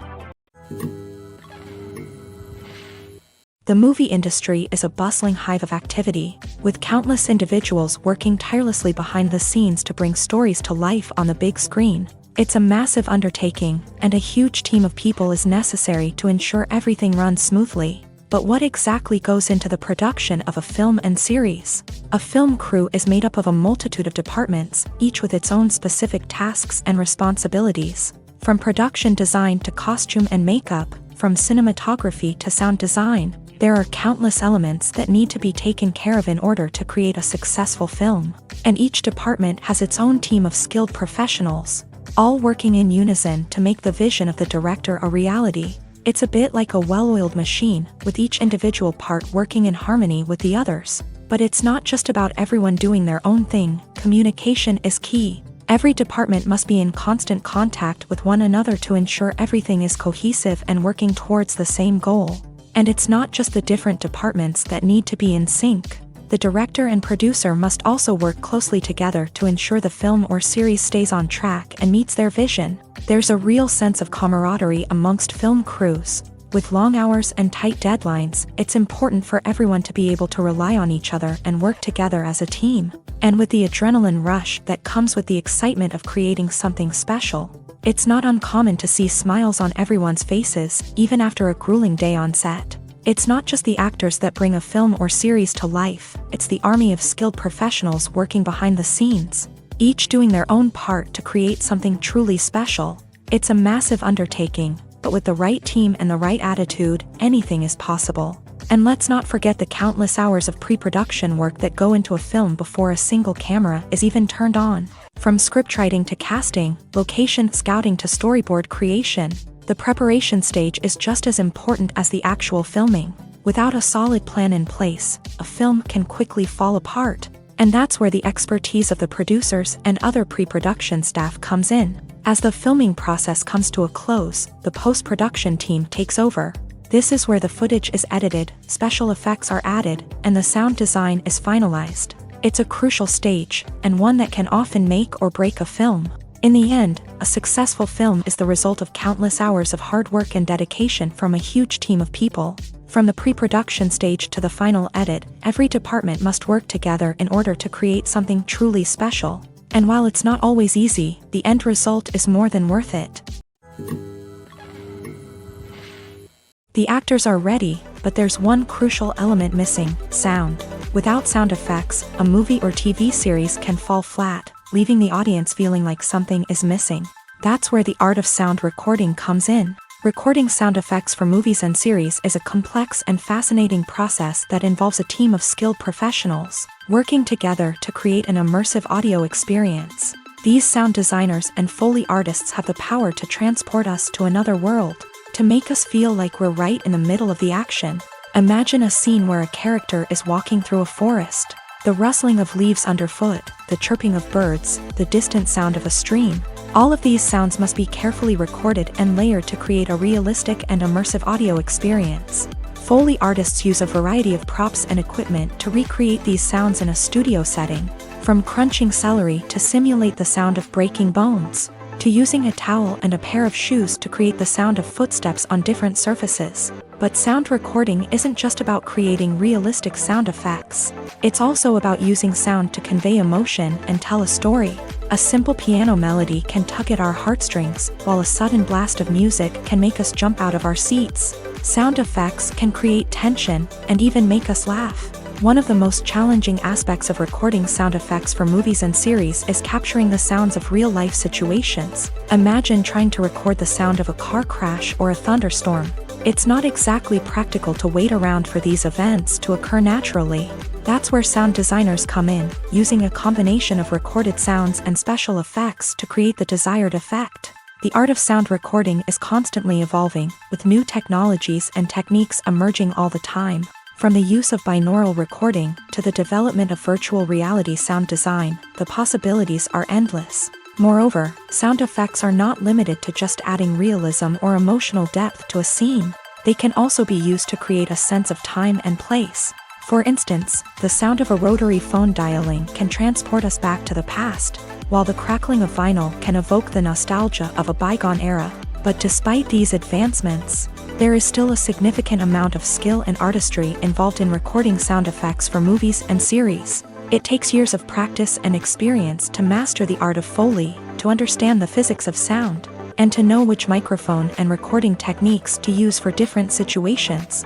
The movie industry is a bustling hive of activity, with countless individuals working tirelessly behind the scenes to bring stories to life on the big screen. It's a massive undertaking, and a huge team of people is necessary to ensure everything runs smoothly. But what exactly goes into the production of a film and series? A film crew is made up of a multitude of departments, each with its own specific tasks and responsibilities. From production design to costume and makeup, from cinematography to sound design, there are countless elements that need to be taken care of in order to create a successful film. And each department has its own team of skilled professionals, all working in unison to make the vision of the director a reality. It's a bit like a well-oiled machine, with each individual part working in harmony with the others. But it's not just about everyone doing their own thing. Communication is key. Every department must be in constant contact with one another to ensure everything is cohesive and working towards the same goal. And it's not just the different departments that need to be in sync. The director and producer must also work closely together to ensure the film or series stays on track and meets their vision. There's a real sense of camaraderie amongst film crews. With long hours and tight deadlines, it's important for everyone to be able to rely on each other and work together as a team. And with the adrenaline rush that comes with the excitement of creating something special, it's not uncommon to see smiles on everyone's faces, even after a grueling day on set. It's not just the actors that bring a film or series to life, it's the army of skilled professionals working behind the scenes, each doing their own part to create something truly special. It's a massive undertaking, but with the right team and the right attitude, anything is possible. And let's not forget the countless hours of pre-production work that go into a film before a single camera is even turned on. From scriptwriting to casting, location scouting to storyboard creation, the preparation stage is just as important as the actual filming. Without a solid plan in place, a film can quickly fall apart. And that's where the expertise of the producers and other pre-production staff comes in. As the filming process comes to a close, the post-production team takes over. This is where the footage is edited, special effects are added, and the sound design is finalized. It's a crucial stage, and one that can often make or break a film. In the end, a successful film is the result of countless hours of hard work and dedication from a huge team of people. From the pre-production stage to the final edit, every department must work together in order to create something truly special. And while it's not always easy, the end result is more than worth it. The actors are ready, but there's one crucial element missing: sound. Without sound effects, a movie or TV series can fall flat, leaving the audience feeling like something is missing. That's where the art of sound recording comes in. Recording sound effects for movies and series is a complex and fascinating process that involves a team of skilled professionals working together to create an immersive audio experience. These sound designers and Foley artists have the power to transport us to another world, to make us feel like we're right in the middle of the action. Imagine a scene where a character is walking through a forest. The rustling of leaves underfoot, the chirping of birds, the distant sound of a stream. All of these sounds must be carefully recorded and layered to create a realistic and immersive audio experience. Foley artists use a variety of props and equipment to recreate these sounds in a studio setting, from crunching celery to simulate the sound of breaking bones, to using a towel and a pair of shoes to create the sound of footsteps on different surfaces. But sound recording isn't just about creating realistic sound effects. It's also about using sound to convey emotion and tell a story. A simple piano melody can tug at our heartstrings, while a sudden blast of music can make us jump out of our seats. Sound effects can create tension and even make us laugh. One of the most challenging aspects of recording sound effects for movies and series is capturing the sounds of real-life situations. Imagine trying to record the sound of a car crash or a thunderstorm. It's not exactly practical to wait around for these events to occur naturally. That's where sound designers come in, using a combination of recorded sounds and special effects to create the desired effect. The art of sound recording is constantly evolving, with new technologies and techniques emerging all the time. From the use of binaural recording to the development of virtual reality sound design, the possibilities are endless. Moreover, sound effects are not limited to just adding realism or emotional depth to a scene. They can also be used to create a sense of time and place. For instance, the sound of a rotary phone dialing can transport us back to the past, while the crackling of vinyl can evoke the nostalgia of a bygone era. But despite these advancements, there is still a significant amount of skill and artistry involved in recording sound effects for movies and series. It takes years of practice and experience to master the art of Foley, to understand the physics of sound, and to know which microphone and recording techniques to use for different situations.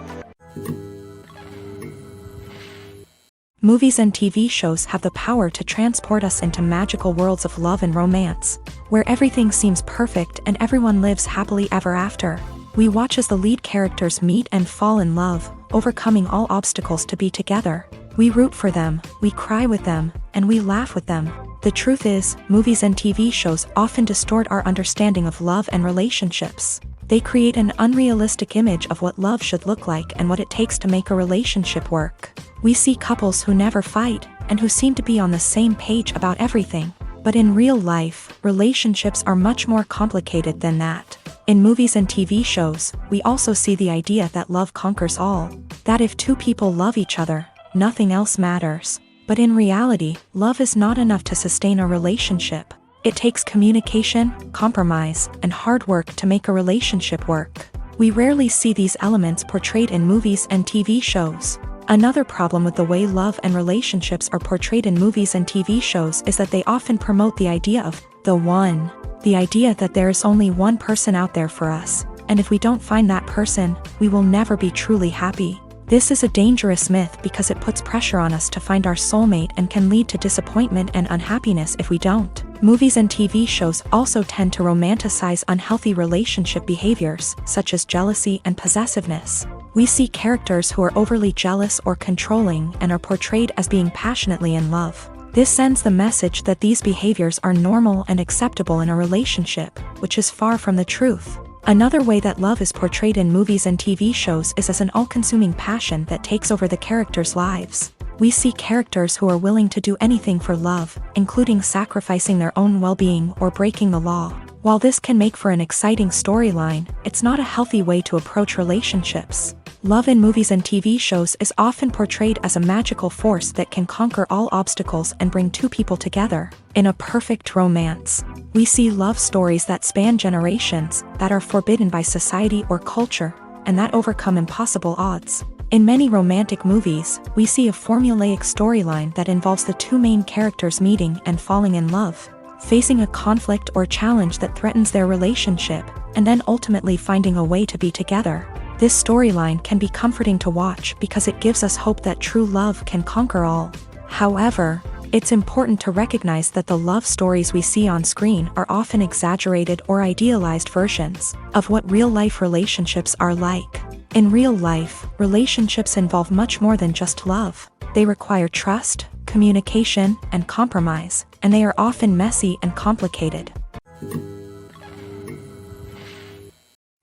Movies and TV shows have the power to transport us into magical worlds of love and romance, where everything seems perfect and everyone lives happily ever after. We watch as the lead characters meet and fall in love, overcoming all obstacles to be together. We root for them, we cry with them, and we laugh with them. The truth is, movies and TV shows often distort our understanding of love and relationships. They create an unrealistic image of what love should look like and what it takes to make a relationship work. We see couples who never fight, and who seem to be on the same page about everything. But in real life, relationships are much more complicated than that. In movies and TV shows, we also see the idea that love conquers all. That if two people love each other, nothing else matters. But in reality, love is not enough to sustain a relationship. It takes communication, compromise, and hard work to make a relationship work. We rarely see these elements portrayed in movies and TV shows. Another problem with the way love and relationships are portrayed in movies and TV shows is that they often promote the idea of the one. The idea that there is only one person out there for us, and if we don't find that person, we will never be truly happy. This is a dangerous myth because it puts pressure on us to find our soulmate and can lead to disappointment and unhappiness if we don't. Movies and TV shows also tend to romanticize unhealthy relationship behaviors, such as jealousy and possessiveness. We see characters who are overly jealous or controlling and are portrayed as being passionately in love. This sends the message that these behaviors are normal and acceptable in a relationship, which is far from the truth. Another way that love is portrayed in movies and TV shows is as an all-consuming passion that takes over the characters' lives. We see characters who are willing to do anything for love, including sacrificing their own well-being or breaking the law. While this can make for an exciting storyline, it's not a healthy way to approach relationships. Love in movies and TV shows is often portrayed as a magical force that can conquer all obstacles and bring two people together in a perfect romance. We see love stories that span generations, that are forbidden by society or culture, and that overcome impossible odds. In many romantic movies, we see a formulaic storyline that involves the two main characters meeting and falling in love, facing a conflict or challenge that threatens their relationship, and then ultimately finding a way to be together. This storyline can be comforting to watch because it gives us hope that true love can conquer all. However, it's important to recognize that the love stories we see on screen are often exaggerated or idealized versions of what real-life relationships are like. In real life, relationships involve much more than just love. They require trust, communication, and compromise, and they are often messy and complicated.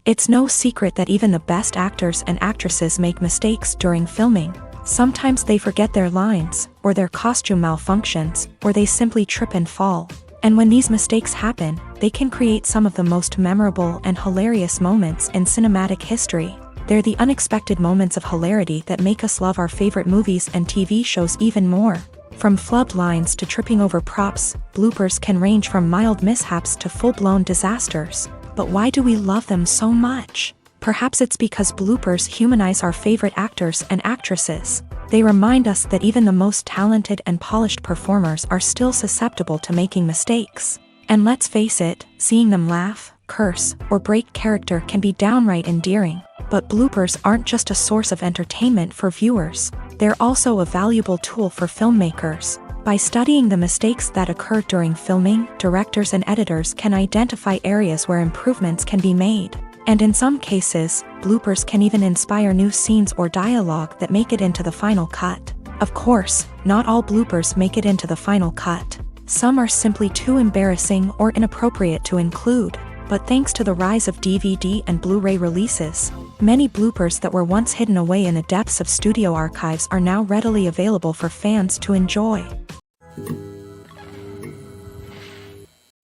It's no secret that even the best actors and actresses make mistakes during filming. Sometimes they forget their lines, or their costume malfunctions, or they simply trip and fall. And when these mistakes happen, they can create some of the most memorable and hilarious moments in cinematic history. They're the unexpected moments of hilarity that make us love our favorite movies and TV shows even more. From flubbed lines to tripping over props, bloopers can range from mild mishaps to full-blown disasters. But why do we love them so much? Perhaps it's because bloopers humanize our favorite actors and actresses. They remind us that even the most talented and polished performers are still susceptible to making mistakes. And let's face it, seeing them laugh, curse, or break character can be downright endearing. But bloopers aren't just a source of entertainment for viewers. They're also a valuable tool for filmmakers. By studying the mistakes that occur during filming, directors and editors can identify areas where improvements can be made. And in some cases, bloopers can even inspire new scenes or dialogue that make it into the final cut. Of course, not all bloopers make it into the final cut. Some are simply too embarrassing or inappropriate to include. But thanks to the rise of DVD and Blu-ray releases, many bloopers that were once hidden away in the depths of studio archives are now readily available for fans to enjoy.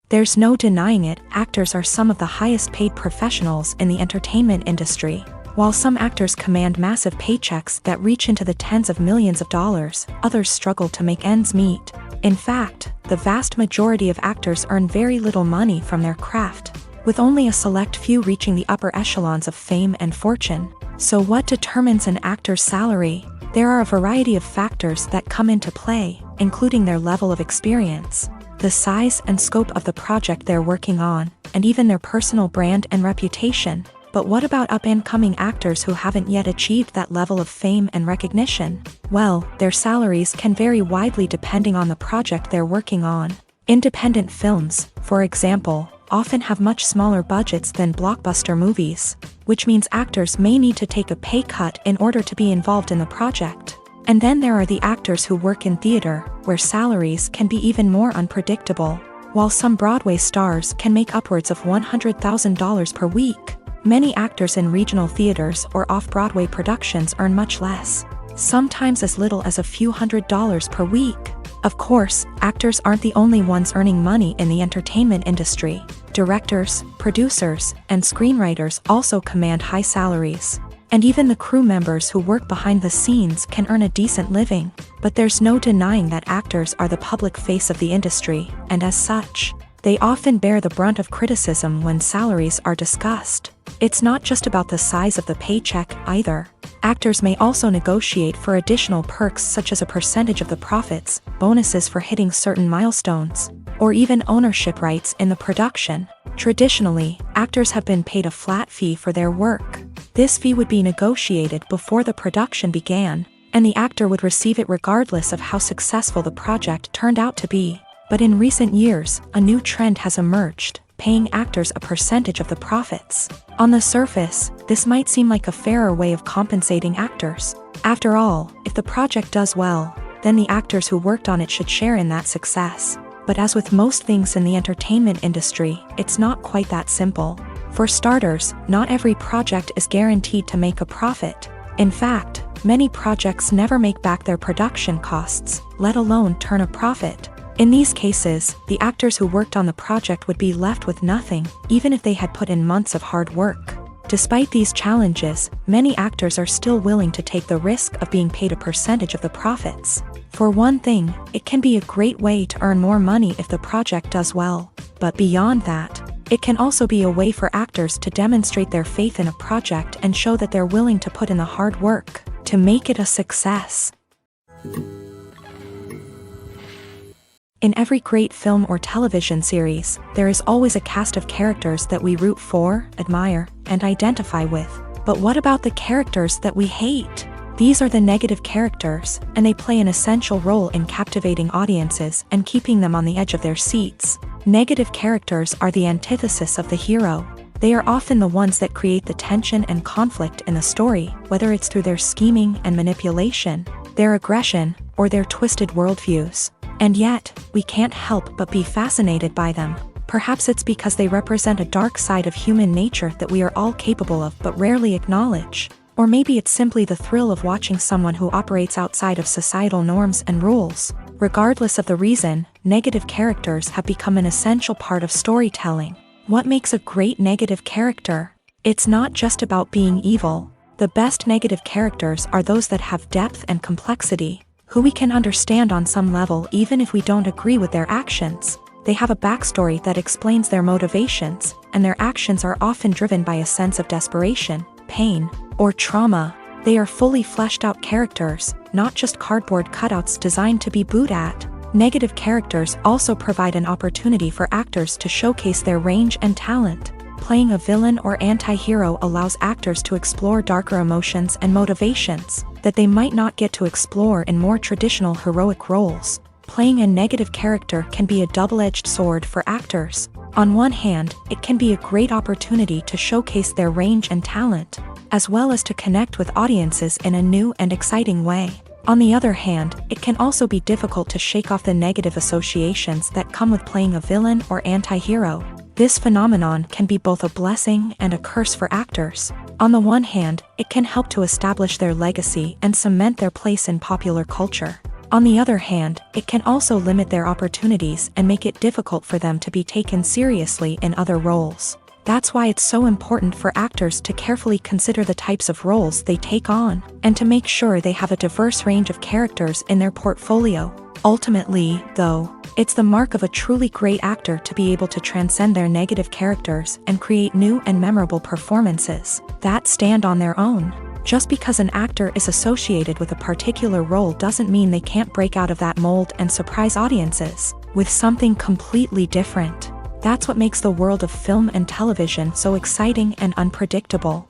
There's no denying it, actors are some of the highest paid professionals in the entertainment industry. While some actors command massive paychecks that reach into the tens of millions of dollars, others struggle to make ends meet. In fact, the vast majority of actors earn very little money from their craft, with only a select few reaching the upper echelons of fame and fortune. So what determines an actor's salary? There are a variety of factors that come into play, including their level of experience, the size and scope of the project they're working on, and even their personal brand and reputation. But what about up-and-coming actors who haven't yet achieved that level of fame and recognition? Well, their salaries can vary widely depending on the project they're working on. Independent films, for example, often have much smaller budgets than blockbuster movies, which means actors may need to take a pay cut in order to be involved in the project. And then there are the actors who work in theater, where salaries can be even more unpredictable. While some Broadway stars can make upwards of $100,000 per week, many actors in regional theaters or off-Broadway productions earn much less, sometimes as little as a few $100s per week. Of course, actors aren't the only ones earning money in the entertainment industry. Directors, producers, and screenwriters also command high salaries. And even the crew members who work behind the scenes can earn a decent living. But there's no denying that actors are the public face of the industry, and as such, they often bear the brunt of criticism when salaries are discussed. It's not just about the size of the paycheck either. Actors may also negotiate for additional perks such as a percentage of the profits, bonuses for hitting certain milestones, or even ownership rights in the production. Traditionally, actors have been paid a flat fee for their work. This fee would be negotiated before the production began, and the actor would receive it regardless of how successful the project turned out to be. But in recent years, a new trend has emerged, paying actors a percentage of the profits. On the surface, this might seem like a fairer way of compensating actors. After all, if the project does well, then the actors who worked on it should share in that success. But as with most things in the entertainment industry, it's not quite that simple. For starters, not every project is guaranteed to make a profit. In fact, many projects never make back their production costs, let alone turn a profit. In these cases, the actors who worked on the project would be left with nothing, even if they had put in months of hard work. Despite these challenges, many actors are still willing to take the risk of being paid a percentage of the profits. For one thing, it can be a great way to earn more money if the project does well. But beyond that, it can also be a way for actors to demonstrate their faith in a project and show that they're willing to put in the hard work to make it a success. In every great film or television series, there is always a cast of characters that we root for, admire, and identify with. But what about the characters that we hate? These are the negative characters, and they play an essential role in captivating audiences and keeping them on the edge of their seats. Negative characters are the antithesis of the hero. They are often the ones that create the tension and conflict in the story, whether it's through their scheming and manipulation, their aggression, or their twisted worldviews. And yet, we can't help but be fascinated by them. Perhaps it's because they represent a dark side of human nature that we are all capable of but rarely acknowledge. Or maybe it's simply the thrill of watching someone who operates outside of societal norms and rules. Regardless of the reason, negative characters have become an essential part of storytelling. What makes a great negative character? It's not just about being evil. The best negative characters are those that have depth and complexity, who we can understand on some level even if we don't agree with their actions. They have a backstory that explains their motivations, and their actions are often driven by a sense of desperation, pain, or trauma. They are fully fleshed out characters, not just cardboard cutouts designed to be booed at. Negative characters also provide an opportunity for actors to showcase their range and talent. Playing a villain or anti-hero allows actors to explore darker emotions and motivations that they might not get to explore in more traditional heroic roles. Playing a negative character can be a double-edged sword for actors. On one hand, it can be a great opportunity to showcase their range and talent, as well as to connect with audiences in a new and exciting way. On the other hand, it can also be difficult to shake off the negative associations that come with playing a villain or anti-hero. This phenomenon can be both a blessing and a curse for actors. On the one hand, it can help to establish their legacy and cement their place in popular culture. On the other hand, it can also limit their opportunities and make it difficult for them to be taken seriously in other roles. That's why it's so important for actors to carefully consider the types of roles they take on, and to make sure they have a diverse range of characters in their portfolio. Ultimately, though, it's the mark of a truly great actor to be able to transcend their negative characters and create new and memorable performances that stand on their own. Just because an actor is associated with a particular role doesn't mean they can't break out of that mold and surprise audiences with something completely different. That's what makes the world of film and television so exciting and unpredictable.